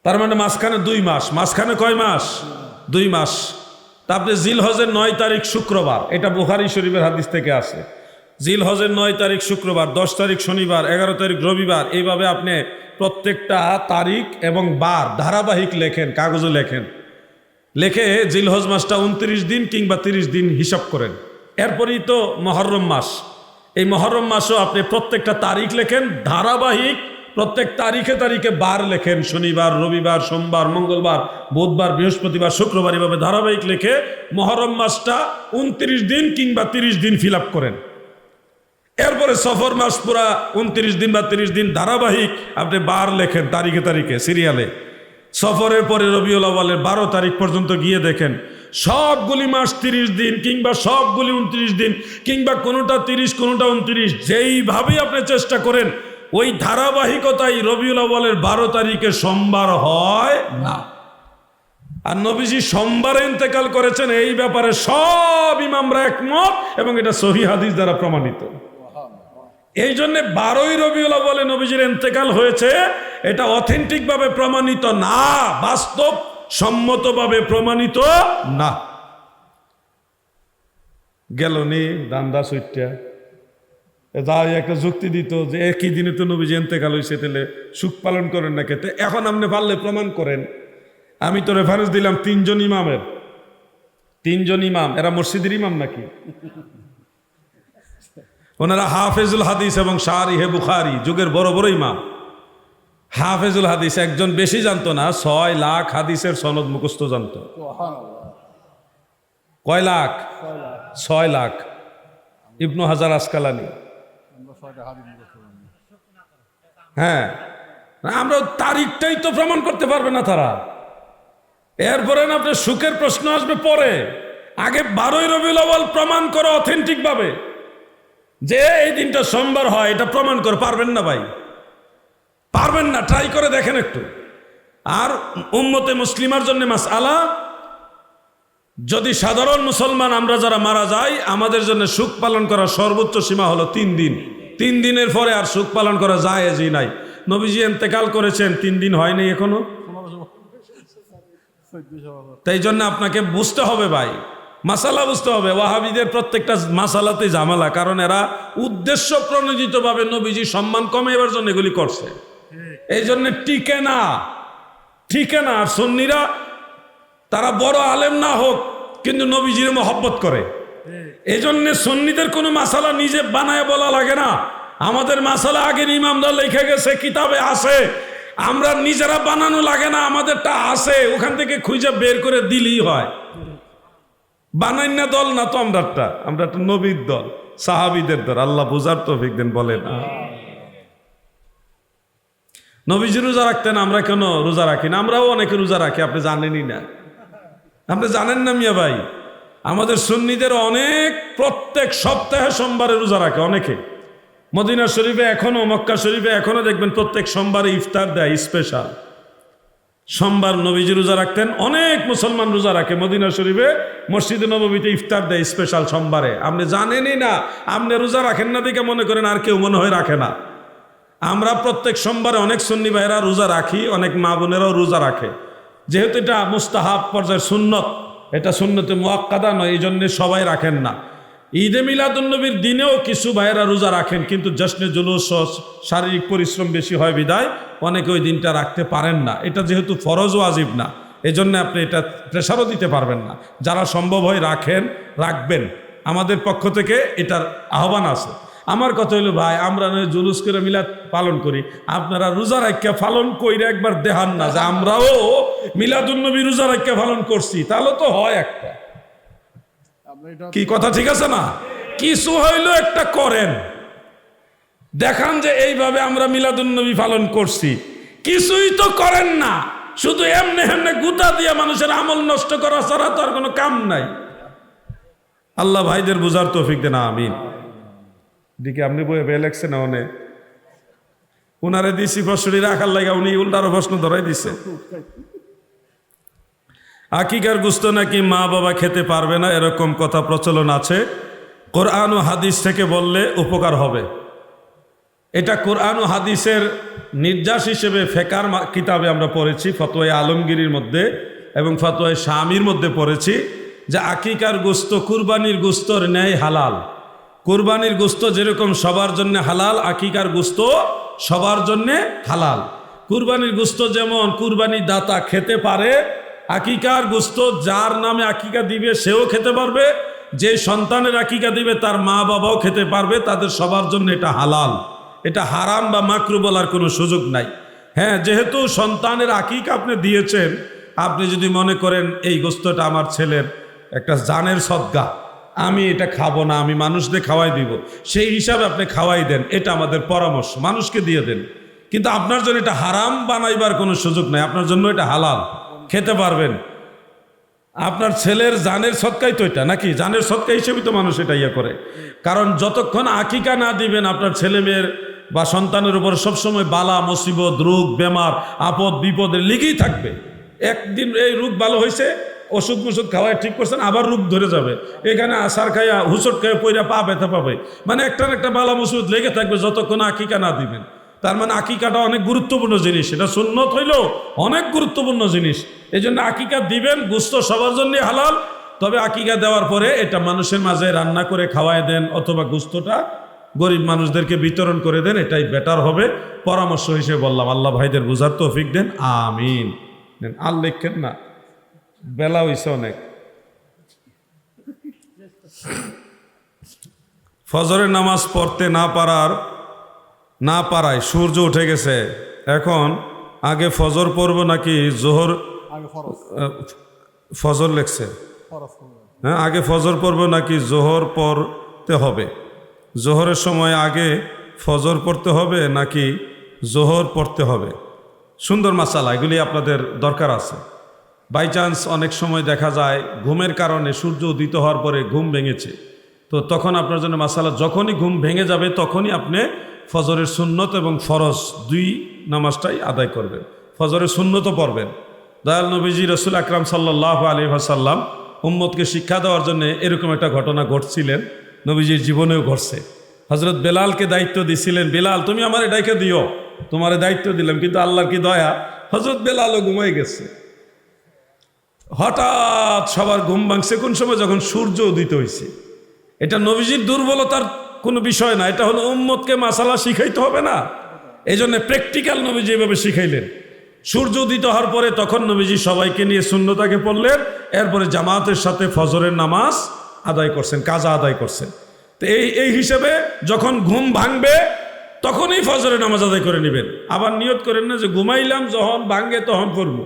তার মানে মাঝখানে 2 মাস। মাঝখানে কয় মাস? 2 মাস। তারপরে জিলহজের 9 তারিখ শুক্রবার, এটা বুখারী শরীফের হাদিস থেকে আসে। জিলহজের 9 তারিখ শুক্রবার, 10 তারিখ শনিবার, 11 তারিখ রবিবার, এইভাবে আপনি প্রত্যেকটা তারিখ এবং বার ধারাবাহিক লেখেন, কাগজে লেখেন, লেখে জিলহজ মাসটা 29 দিন কিংবা 30 দিন হিসাব করেন। এরপরেই তো মুহররম মাস। এই মুহররম মাসও আপনি প্রত্যেকটা তারিখ লেখেন ধারাবাহিক, প্রত্যেক তারিখে তারিখে বার লেখেন, শনিবার, রবিবার, সোমবার, মঙ্গলবার, বুধবার, বৃহস্পতিবার, শুক্রবার, এভাবে ধারাবাহিক লেখে মুহররম মাসটা 29 দিন কিংবা 30 দিন ফিল আপ করেন। এরপরে সফর মাস পুরা 29 দিন বা 30 দিন ধারাবাহিক আপনি বার লেখেন তারিখে তারিখে সিরিয়ালে। সফরের পরে রবিউল আউয়ালের 12 তারিখ পর্যন্ত গিয়ে দেখেন সবগুলি মাস 30 দিন কিংবা সবগুলি 29 দিন কিংবা কোনোটা 30 কোনোটা 29, যেইভাবেই আপনি চেষ্টা করেন ওই ধারাবাহিকতায় রবিউল আউয়ালের 12 তারিখে সোমবার হয় না। আর নবীজি সোমবারে ইন্তেকাল করেছেন এই ব্যাপারে সব ইমামরা একমত এবং এটা সহিহ হাদিস দ্বারা প্রমাণিত। এই জন্য 12ই রবিউল আউয়ালে নবীজির ইন্তেকাল হয়েছে, এটা অথেন্টিক ভাবে প্রমাণিত না, বাস্তব সম্মতভাবে প্রমাণিত না। গেল নি দান্দা সুইটটা যাই একটা যুক্তি দিত যে একই দিনে তো নবীজি ইন্তেকাল হয়েছে, তাহলে সুখ পালন করেন না খেতে। এখন আপনি পারলে প্রমাণ করেন। আমি তো রেফারেন্স দিলাম 3 জন ইমামের, 3 জন ইমাম, এরা মসজিদের ইমাম নাকি? ওনারা হাফেজুল হাদিস এবং শারিহে বুখারী যুগের বড় বড় ইমাম। হাফেজুল হাদিস একজন বেশি জানতো না, 6 লাখ হাদিসের সনদ মুখস্থ জানতো। কয় লাখ? 6 লাখ। ইবনু হাজার আসকালানি। হ্যাঁ, আমরা তারিখটাই তো প্রমাণ করতে পারবে না তারা। এরপরে না আপনার সুখের প্রশ্ন আসবে পরে, আগে 12ই রবিউল আউয়াল প্রমাণ করো অথেন্টিক ভাবে যে এই দিনটা সোমবার হয়, এটা প্রমাণ করে। পারবেন না ভাই, পারবেন না, ট্রাই করে দেখেন একটু। আর উম্মতে মুসলিমার জন্য মাসআলা, যদি সাধারণ মুসলমান আমরা যারা মারা যাই, আমাদের জন্য সুখ পালন করার সর্বোচ্চ সীমা হলো 3 দিন। 3 দিনের পরে আর সুখ পালন করা জায়েজই নাই। নবীজি ইন্তেকাল করেছেন, 3 দিন হয়নি এখনো। তাই জন্য আপনাকে বুঝতে হবে ভাই, মাসালা বুঝতে হবে। ওয়াহাবিদের প্রত্যেকটা মাসালাতে ঝামেলা, কারণ এরা উদ্দেশ্য প্রণোদিত ভাবে নবীজি সম্মান কমাইবার জন্য এগুলি করছে, এই জন্য টিকে না, ঠিকে না। আর সুন্নিরা তারা বড় আলেম না হোক কিন্তু নবীজির মহব্বত করে, এই জন্য সুন্নিদের কোনো মাসালা নিজে বানায় বলা লাগে না। আমাদের মাসালা আগের ইমামরা লিখে গেছে, কিতাবে আছে, আমরা নিজেরা বানানো লাগে না, আমাদেরটা আছে, ওখান থেকে খুঁজে বের করে দিলেই হয়। বানাই না দল না তো আমরা একটা নবীর দল, সাহাবীদের দল। আল্লাহ বুঝার তৌফিক দেন। বলেন নবীজি রোজা রাখতেন, আমরা কেন রোজা রাখি না? আমরাও অনেকে রোজা রাখি, আপনি জানেনই না। আপনি জানেন না মিয়া ভাই, আমাদের সুন্নিদের অনেক প্রত্যেক সপ্তাহে সোমবারে রোজা রাখে অনেকে। মদিনা শরীফে এখনো, মক্কা শরীফে এখনো দেখবেন প্রত্যেক সোমবারে ইফতার দেয় স্পেশাল। সোমবার নবীজি রোজা রাখতেন, অনেক মুসলমান রোজা রাখে। মদিনা শরীফে মসজিদে নববীতে ইফতার দেয় স্পেশাল সোমবারে। আপনি জানেনই না, আপনি রোজা রাখেন না দেখে মনে করেন আর কেউ মনে হয় রাখে না। আমরা প্রত্যেক সোমবারে অনেক সুন্নি ভাইরা রোজা রাখি, অনেক মা বোনেরাও রোজা রাখে। যেহেতু এটা মুস্তাহাব পর্যায়ের সুন্নত, এটা সুন্নতে মুআক্কাদা নয়, এই জন্য সবাই রাখেন না। ঈদে মিলাদুন্নবীর দিনেও কিছু ভাইয়েরা রোজা রাখেন, কিন্তু জশ্নে জুলুস, শারীরিক পরিশ্রম বেশি হয় বিদায় অনেকে ওই দিনটা রাখতে পারেন না। এটা যেহেতু ফরজ ওয়াজিব না, এজন্য আপনি এটা প্রেসারও দিতে পারবেন না। যারা সম্ভব হয় রাখেন, রাখবেন। আমাদের পক্ষ থেকে এটার আহ্বান আছে। আমার কথা হলো ভাই, আমরা নয় জুলুস করে মিলাদ পালন করি, আপনারা রোজা রাখিয়া পালন কইরে একবার দেখান না যে আমরাও মিলাদুন্নবী রোজা রাখিয়া পালন করছি, তাহলে তো হয় একটা। কি কথা ঠিক আছে না? কিছু হইলো একটা করেন, দেখান যে এইভাবে আমরা মিলাদুন্নবী পালন করছি। কিছুই তো করেন না, শুধু এমনি এমনি গুতা দিয়া মানুষের আমল নষ্ট করা ছাড়া তো আর কোনো কাম নাই। আল্লাহ ভাইদের বুঝার তৌফিক দেন, আমিন। দিকে আপনি বই বেয়ে লেখছেন না, অনেক উনারে দিছি প্রশ্নটি রাখার লাগে, উনি উল্টারও প্রশ্ন ধরাই দিছে। আকিকার গোশত নাকি মা বাবা খেতে পারবে না, এরকম কথা প্রচলন আছে। কোরআন ও হাদিস থেকে বললে উপকার হবে। এটা কোরআন ও হাদিসের নির্যাস হিসেবে ফেকার কিতাবে আমরা পড়েছি, ফতোয়া আলমগীরের মধ্যে এবং ফতোয়া শামির মধ্যে পড়েছি যে আকিকার গোশত কুরবানির গোশতর ন্যায় হালাল। কুরবানির গোশত যেরকম সবার জন্য হালাল, আকিকার গোশত সবার জন্য হালাল। কুরবানির গোশত যেমন কুরবানি দাতা খেতে পারে, আকিকার গোশত যার নামে আকিকা দিবে সেও খেতে পারবে, যে সন্তানের আকিকা দিবে তার মা বাবাও খেতে পারবে, তাদের সবার জন্য এটা হালাল। এটা হারাম বা মাকরু বলার কোনো সুযোগ নাই। হ্যাঁ, যেহেতু সন্তানের আকিকা আপনি দিয়েছেন, আপনি যদি মনে করেন এই গোশতটা আমার ছেলের একটা জানের সদকা, আমি এটা খাবো না, আমি মানুষদের খাওয়াই দিব, সেই হিসাবে আপনি খাওয়াই দেন, এটা আমাদের পরামর্শ, মানুষকে দিয়ে দেন। কিন্তু আপনার জন্য এটা হারাম বানাইবার কোনো সুযোগ নাই, আপনার জন্য এটা হালাল, খেতে পারবেন। আপনার ছেলের জানের সৎকাই তো এটা নাকি, জানের সৎকা হিসেবে তো মানুষ এটা ইয়ে করে। কারণ যতক্ষণ আকিকা না দিবেন আপনার ছেলে মেয়ের বা সন্তানের উপর সবসময় বালা মুসিবত রোগ বেমার আপদ বিপদের লেগেই থাকবে। একদিন এই রোগ ভালো হয়েছে, ওষুধ মুষুধ খাওয়ায় ঠিক করছেন, আবার রোগ ধরে যাবে, এখানে আসার খাইয়া হুসট খাইয়া পইরা পা ব্যথা পাবে, মানে একটার একটা বালা মুসিবত লেগে থাকবে যতক্ষণ আকিকা না দিবেন। তার মানে আকিকাটা অনেক গুরুত্বপূর্ণ জিনিস, এটা সুন্নত হইলেও অনেক গুরুত্বপূর্ণ জিনিস। এই জন্য আকিকা দিবেন, গোশত সবার জন্যই হালাল, তবে আকিকা দেওয়ার পরে এটা মানুষের মাঝে রান্না করে খাওয়ায় দেন অথবা গোশতটা গরিব মানুষদেরকে বিতরণ করে দেন, এটাই বেটার হবে। পরামর্শ হিসেবে বললাম, আল্লাহ ভাইদের বুঝার তৌফিক দেন, আমিন। আর লেখেন না, বেলা হইছে অনেক। ফজরের নামাজ পড়তে না পারায় সূর্য উঠে গেছে, এখন আগে ফজর পড়ব নাকি জোহর? ফজর লেখছে, হ্যাঁ, আগে ফজর পড়ব নাকি জোহর পড়তে হবে? জোহরের সময় আগে ফজর পড়তে হবে নাকি জোহর পড়তে হবে? সুন্দর মাসালা, এগুলি আপনাদের দরকার আছে। বাই চান্স অনেক সময় দেখা যায় ঘুমের কারণে সূর্য উদিত হওয়ার পরে ঘুম ভেঙেছে, তো তখন আপনার জন্য মাসালা, যখনই ঘুম ভেঙে যাবে তখনই আপনি ফজরের সুন্নত এবং ফরজ দুই নামাজটাই আদায় করবেন। ফজরের সুন্নতও পড়বেন। দয়াল নবীজি রসুল আকরাম সাল্লাল্লাহু আলাইহি ওয়াসাল্লাম উম্মতকে শিক্ষা দেওয়ার জন্য এরকম একটা ঘটনা ঘটছিলেন, নবীজির জীবনেও ঘটছে। হজরত বেলালকে দায়িত্ব দিছিলেন, বেলাল তুমি আমার এটাকে দিও, তোমার দায়িত্ব দিলাম, কিন্তু আল্লাহর কি দয়া, হজরত বেলালও ঘুমাই গেছে। হঠাৎ সবার ঘুম ভাঙছে কোন সময়? যখন সূর্য উদিত হয়েছে। এটা নবীজির দুর্বলতার কোনো বিষয় না, এটা হলো উম্মতকে মাসালা শিখাইতে হবে না, এই জন্য প্র্যাকটিক্যাল নবীজি এভাবে শিখাইলেন। সূর্য উদিত হওয়ার পরে তখন নবীজি সবাইকে নিয়ে সুন্নতাকে পড়লেন, এরপরে জামাতের সাথে ফজরের নামাজ আদায় করছেন, কাজা আদায় করছেন। তো এই হিসেবে যখন ঘুম ভাঙবে তখনই ফজরের নামাজ আদায় করে নেবেন। আবার নিয়ত করেন না যে ঘুমাইলাম যখন ভাঙবে তখন করব,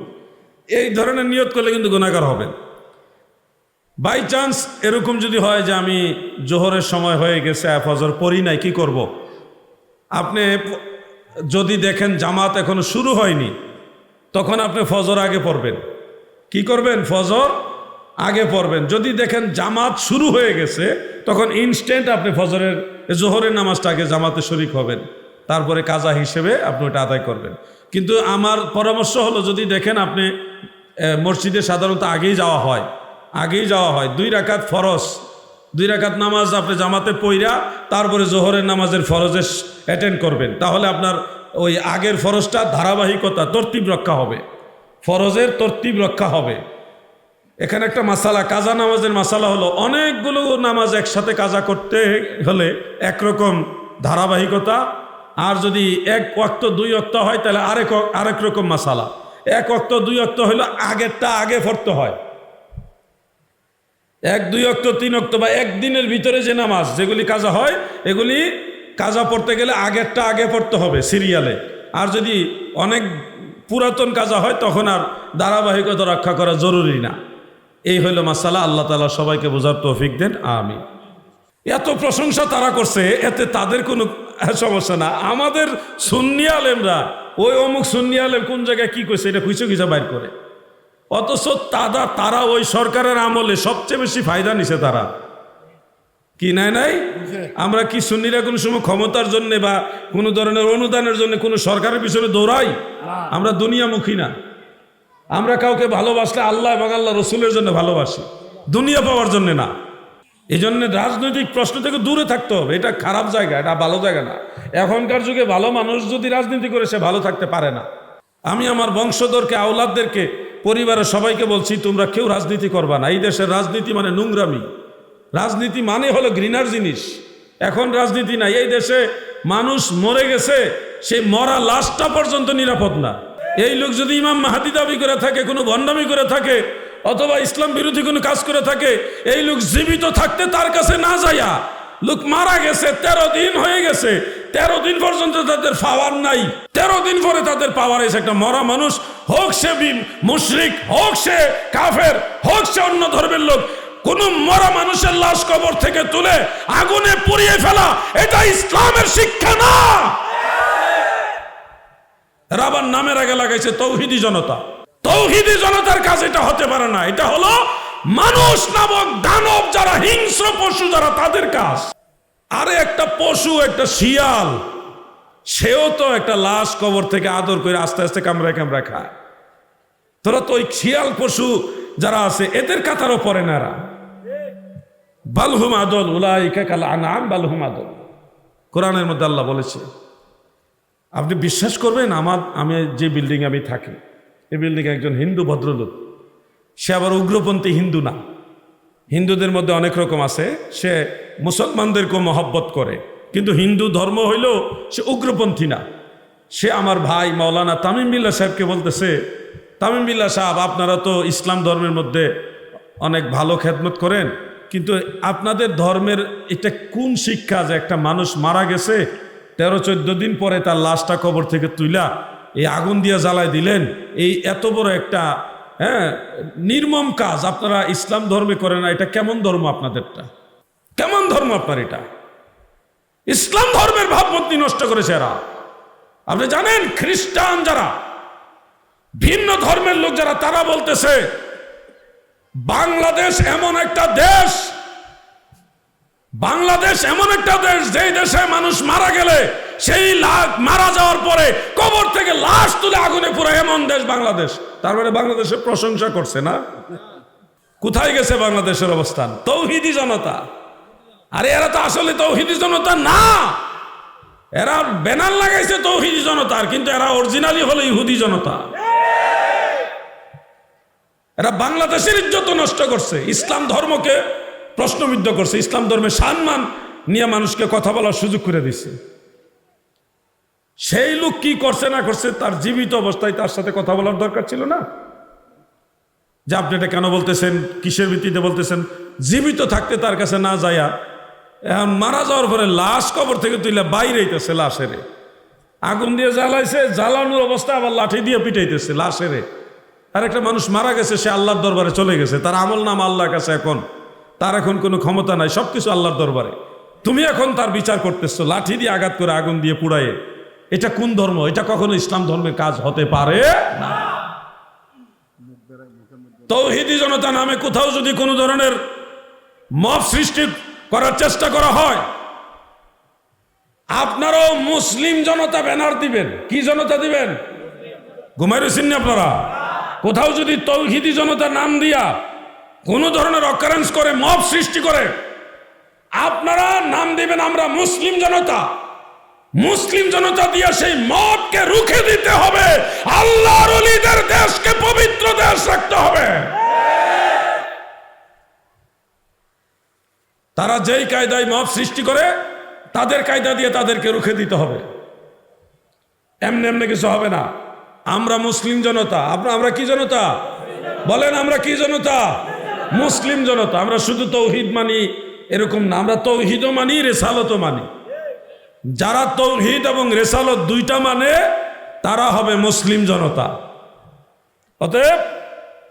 এই ধরনের নিয়ত করলে কিন্তু গুনাহগার হবেন। বাই চান্স এরকম যদি হয় যে আমি জোহরের সময় হয়ে গেছে ফজর পড়ি নাই, কি করব? আপনি যদি দেখেন জামাত এখনো শুরু হয়নি, তখন আপনি ফজর আগে পড়বেন। কি করবেন? ফজর আগে পড়বেন। যদি দেখেন জামাত শুরু হয়ে গেছে, তখন ইনস্ট্যান্ট আপনি জোহরের নামাজটা আগে জামাতে শরীক হবেন, তারপরে কাজা হিসেবে আপনি ওটা আদায় করবেন। কিন্তু আমার পরামর্শ হলো, যদি দেখেন আপনি মসজিদে সাধারণত আগেই যাওয়া হয় 2 রাকাত ফরজ, 2 রাকাত নামাজ আপনি জামাতে পইরা তারপরে জোহরের নামাজের ফরজে অ্যাটেন্ড করবেন, তাহলে আপনার ওই আগের ফরজটা ধারাবাহিকতা তরতিব রক্ষা হবে, ফরজের তরতিব রক্ষা হবে। এখানে একটা মাসালা, কাজা নামাজের মাসালা হলো, অনেকগুলো নামাজ একসাথে কাজা করতে হলে একরকম ধারাবাহিকতা, আর যদি 1 ওয়াক্ত 2 ওয়াক্ত হয় তাহলে আরেক রকম মাসালা। 1 ওয়াক্ত 2 ওয়াক্ত হলো আগেরটা আগে পড়তে হয়, 1 2 ওয়াক্ত 3 ওয়াক্ত বা একদিনের ভিতরে যে নামাজ যেগুলি কাজা হয়, এগুলি কাজা পড়তে গেলে আগেরটা আগে পড়তে হবে সিরিয়ালে। আর যদি অনেক পুরাতন কাজা হয় তখন আর ধারাবাহিকতা রক্ষা করা জরুরি না। এই হইল মাসালা। আল্লাহ তাআলা সবাইকে বোঝার তৌফিক দেন, আমিন। এত প্রশংসা তারা করছে, এতে তাদের কোনো সমস্যা না। আমাদের সুন্নি আলেমরা ওই অমুক সুন্নি আলেম কোন জায়গায় কি কইছে এটা খুঁজে বাইর করে, অথচ তারা ওই সরকারের আমলে সবচেয়ে বেশি ফায়দা নিছে। তারা কি নাই আমরা কি সুন্নিরা কোনো সময় ক্ষমতার জন্য বা কোনো ধরনের অনুদানের জন্য কোনো সরকারের পিছনে দৌড়াই? আমরা দুনিয়ামুখী না। আমরা কাউকে ভালোবাসলে আল্লাহ এবং আল্লাহ রসুলের জন্য ভালোবাসি, দুনিয়া পাওয়ার জন্য না। এই জন্য রাজনৈতিক প্রশ্ন থেকে দূরে থাকতে হবে। এটা খারাপ জায়গা, এটা ভালো জায়গা না। এখনকার যুগে ভালো মানুষ যদি রাজনীতি করে সে ভালো থাকতে পারে না। আমি আমার বংশধরকে, আওলাদদেরকে, পরিবারের সবাইকে বলছি, তোমরা কেউ রাজনীতি করবা না। এই দেশের রাজনীতি মানে নোংরামি, রাজনীতি মানে হলো ঘৃণার জিনিস। এখন রাজনীতি নাই, এই দেশে মানুষ মরে গেছে, সেই মরা লাশটা পর্যন্ত নিরাপদ না। এই লোক যদি ইমাম মাহাদি দাবি করে থাকে, কোনো ভণ্ডামি করে থাকে, অথবা ইসলাম বিরোধী কোনো কাজ করে থাকে, এই লোক জীবিত থাকতে তার কাছে না যাইয়া, লোক মারা গেছে 13 দিন হয়ে গেছে, 13 দিন পর্যন্ত তাদের পাওয়ার নাই, 13 দিন পরে তাদের পাওয়ার এসে একটা মরা মানুষ, হোক সে মুশরিক, হোক সে কাফের, হোক সে অন্য ধর্মের লোক, কোন মরা মানুষের লাশ কবর থেকে তুলে আগুনে পুড়িয়ে ফেলা, এটা ইসলামের শিক্ষা না। রাবার নামের আগে লাগাইছে তৌহিদি জনতা। তৌহিদি জনতার কাজ এটা হতে পারে না। এটা হলো মানুষ নামক দানব যারা, হিংস্র পশু যারা, তাদের কাজ। আরে একটা পশু, একটা শিয়াল, সেও তো একটা লাশ কবর থেকে আদর করে আস্তে আস্তে কামড়ায় কামড়ায় খায়। তোরা তো ওই শিয়াল পশু যারা আছে এদের কাতারও পড়ে না এরা। বালহুম আদল উলাইকা কাল আনআম বালহুম আদল, কোরআনের মধ্যে আল্লাহ বলেছে। আপনি বিশ্বাস করবেন, আমি যে বিল্ডিং আমি থাকি, এই বিল্ডিং একজন হিন্দু ভদ্রলোক, সে আবার উগ্রপন্থী হিন্দু না। হিন্দুদের মধ্যে অনেক রকম আছে, সে মুসলমানদেরকেও মহব্বত করে, কিন্তু হিন্দু ধর্ম হইলেও সে উগ্রপন্থী না। সে আমার ভাই মাওলানা তামিম বিল্লাহ সাহেবকে বলতেছে, তামিম বিল্লাহ সাহেব, আপনারা তো ইসলাম ধর্মের মধ্যে অনেক ভালো খেদমত করেন, কিন্তু আপনাদের ধর্মের এটা কোন শিক্ষা যে একটা মানুষ মারা গেছে 13-14 দিন পরে তার লাশটা কবর থেকে তুইলা এই আগুন দিয়ে জ্বালায় দিলেন, এই এত বড় একটা নির্মম কাজ আপনারা ইসলাম ধর্মে করেন না, এটা কেমন ধর্ম আপনাদেরটা? কেমন ধর্ম আপনার এটা? ইসলাম ধর্মের ভাবমূর্তি নষ্ট করেছে এরা। আপনি জানেন খ্রিস্টান যারা, ভিন্ন ধর্মের লোক যারা, তারা বলতেছে বাংলাদেশ এমন একটা দেশ, বাংলাদেশ এমন একটা দেশ যেই দেশে মানুষ মারা গেলে সেই মারা যাওয়ার পরে কবর থেকে লাশ তুলে আগুনে পুরো, এমন দেশ বাংলাদেশ। তার মানে বাংলাদেশের প্রশংসা করছে না? কোথায় গেছে বাংলাদেশের অবস্থান? তৌহিদি জনতা। আরে এরা তো আসলে তৌহিদি জনতা না, এরা ব্যানার লাগাইছে তৌহিদি জনতার, কিন্তু এরা অরিজিনালি হলো ইহুদি জনতা। এরা বাংলাদেশের ইজ্জত নষ্ট করছে, ইসলাম ধর্মকে প্রশ্নবিদ্ধ করছে, ইসলাম ধর্মের সম্মান নিয়ে মানুষকে কথা বলার সুযোগ করে দিচ্ছে। সেই লোক কি করছে না করছে, তার জীবিত অবস্থায় তার সাথে কথা বলার দরকার ছিল না? যে আপনি এটা কেন বলতেছেন, কিসের ভিত্তিতে বলতেছেন? জীবিত থাকতে তার কাছে না যায়া, এখন মারা যাওয়ার পরে লাশ কবর থেকে তুইলে বাইরে হইতেছে, লাশের আগুন দিয়ে জ্বালাইছে, জ্বালানোর অবস্থা আবার লাঠি দিয়ে পিটাইতেছে লাশের। আর একটা মানুষ মারা গেছে, সে আল্লাহর দরবারে চলে গেছে, তার আমল নাম আল্লাহর কাছে, এখন তার এখন কোনো ক্ষমতা নাই, সবকিছু আল্লাহর দরবারে। তুমি এখন তার বিচার করতেছো লাঠি দিয়ে আঘাত করে, আগুন দিয়ে পুড়াইয়ে। এটা কোন ধর্ম? এটা কখনো ইসলাম ধর্মের কাজ হতে পারে না। তৌহিদি জনতা নামে কোথাও যদি কোনো ধরনের মব সৃষ্টি করার চেষ্টা করা হয়, আপনারাও মুসলিম জনতা ব্যানার দিবেন। কি জনতা দিবেন? ঘুমাই রয়েছেন না আপনারা? কোথাও যদি তৌহিদি জনতার নাম দিয়া কোন ধরনের অকারেন্স করে, মব সৃষ্টি করে, আপনারা নাম দিবেন আমরা মুসলিম জনতা। মুসলিম জনতা দিয়ে সেই মবকে রুখে দিতে হবে। আল্লাহর ওলিদের দেশকে পবিত্র দেশ রাখতে হবে। তারা যেই কায়দায় মব সৃষ্টি করে, তাদের কায়দা দিয়ে তাদেরকে রুখে দিতে হবে। এমনি এমনি কিছু হবে না। আমরা মুসলিম জনতা। আমরা কি জনতা বলেন? আমরা কি জনতা? মুসলিম জনতা। আমরা শুধু তৌহিদ মানি এরকম না, আমরা তৌহিদও মানি, রেসালতও মানি। যারা তৌহিদ এবং রেসালত দুইটা মানে, তারা হবে মুসলিম জনতা। অতএব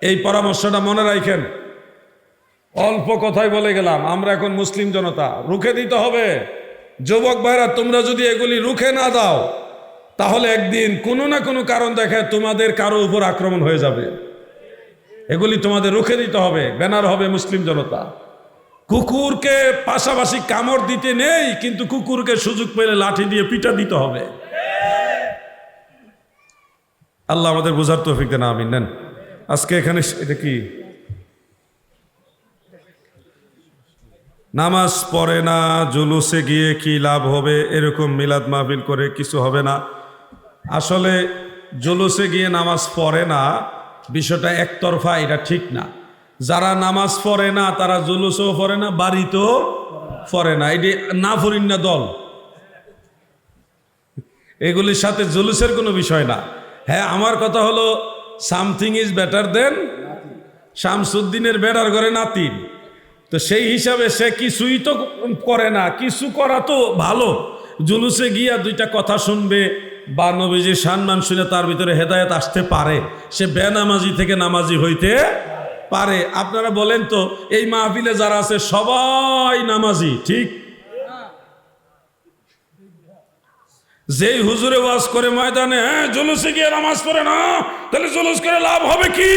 এই পরামর্শটা মনে রাখেন। অল্প কথাই বলে গেলাম, আমরা এখন মুসলিম জনতা, রুখে দিতে হবে। যুবক ভাইরা, তোমরা যদি এগুলি রুখে না দাও, তাহলে একদিন কোনো না কোনো কারণ দেখে তোমাদের কারো উপর আক্রমণ হয়ে যাবে। এগুলি তোমাদের রুখে দিতে হবে। ব্যানার হবে মুসলিম জনতা। কুকুরকে পাশাপাশি কামড় দিতে নেই, কিন্তু কুকুরকে সুযোগ পেলে লাঠি দিয়ে পিটা দিতে হবে। আল্লাহ আমাদের বোঝার তৌফিক দেন, আমিন। নেন আজকে এখানে এটা কি নামাজ পড়ে না, জুলুসে গিয়ে কি লাভ হবে? এরকম মিলাদ মাহফিল করে কিছু হবে না। আসলে জুলুসে গিয়ে নামাজ পড়ে না, বিষয়টা একতরফা, এটা ঠিক না। যারা নামাজ পড়ে না তারা জুলুসও পড়ে না, বাড়িতেও পড়ে না। এটি না ফরিন না দল, এগুলির সাথে জুলুসের কোনো বিষয় না। হ্যাঁ, আমার কথা হলো সামথিং ইজ বেটার দেন শামসুদ্দিনের বেড়ার ঘরে নাতিন। তো সেই হিসাবে সে কিছুই তো করে না, কিছু করা তো ভালো। জুলুসে গিয়া দুইটা কথা শুনবে বা নবীজির সম্মান শুনে তার ভিতরে হেদায়েত আসতে পারে, সে বেনামাজি থেকে নামাজি হইতে পারে। আপনারা বলেন তো, এই মাহফিলে যারা আছে সবাই নামাজি, ঠিক? যেই হুজুরে ওয়াজ করে ময়দানে, হ্যাঁ জুলুসে গিয়ে নামাজ পড়ে না, তাহলে জুলুস করে লাভ হবে কি?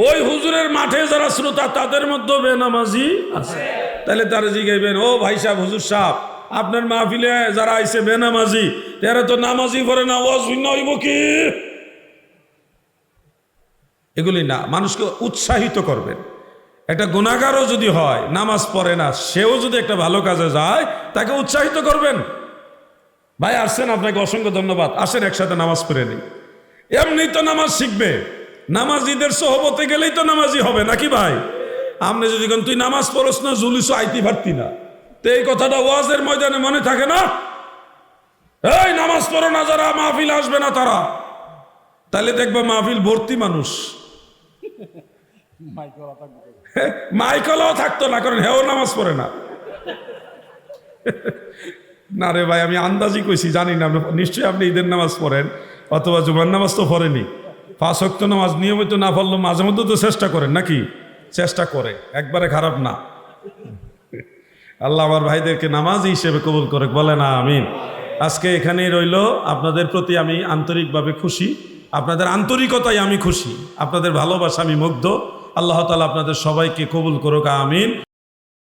ওই হুজুরের মাঠে যারা শ্রোতা তাদের মধ্যে বেনামাজি আছে। তাহলে তারা জিগাইবেন, ও ভাই সাহেব, হুজুর সাহেব, আপনার মাহফিলে যারা আইছে বেনামাজি, তারা তো নামাজি পড়ে না, ওয়াজ ভিন্ন হইব কি? এগুলি না, মানুষকে উৎসাহিত করবেন। একটা গুনাহগারও যদি হয়, নামাজ পড়ে না, সেও যদি একটা ভালো কাজে যায়, তাকে উৎসাহিত করবেন। ভাই আসছেন, আপনাকে অসংখ্য ধন্যবাদ, আসেন একসাথে নামাজ পড়ে নিই। এমনি তো নামাজ শিখবে, নামাজিদের সহবতে গেলেই তো নামাজি হবে নাকি ভাই? আপনি যদি কোন তুই নামাজ পড়স না, জুলিস আইতি পারতি না, তো এই কথাটা ওয়াজের ময়দানে মনে থাকে না? এই নামাজ পড়ো না যারা, মাহফিল আসবে না তারা। তাহলে দেখবো মাহফিল ভর্তি মানুষ। মাইকলাও থাকতো না, কারণ হেও নামাজ পড়ে না। না রে ভাই, আমি আন্দাজি কইছি, জানি না। নিশ্চয়ই আপনি ঈদের নামাজ পড়েন, অথবা জুমার নামাজ তো পড়েনি। 5 ওয়াক্ত নামাজ নিয়মিত না পড়লেও মাঝে মধ্যে তো চেষ্টা করেন নাকি? চেষ্টা করে, একবারে খারাপ না। আল্লাহ আমার ভাইদেরকে নামাজি হিসেবে কবুল করে, বলে না আমিন। আজকে এখানেই রইল। আপনাদের প্রতি আমি আন্তরিকভাবে খুশি, আপনাদের আন্তরিকতায় আমি খুশি, আপনাদের ভালোবাসা আমি মুগ্ধ। আল্লাহ তাআলা আপনাদের সবাইকে কবুল করুক, আমিন।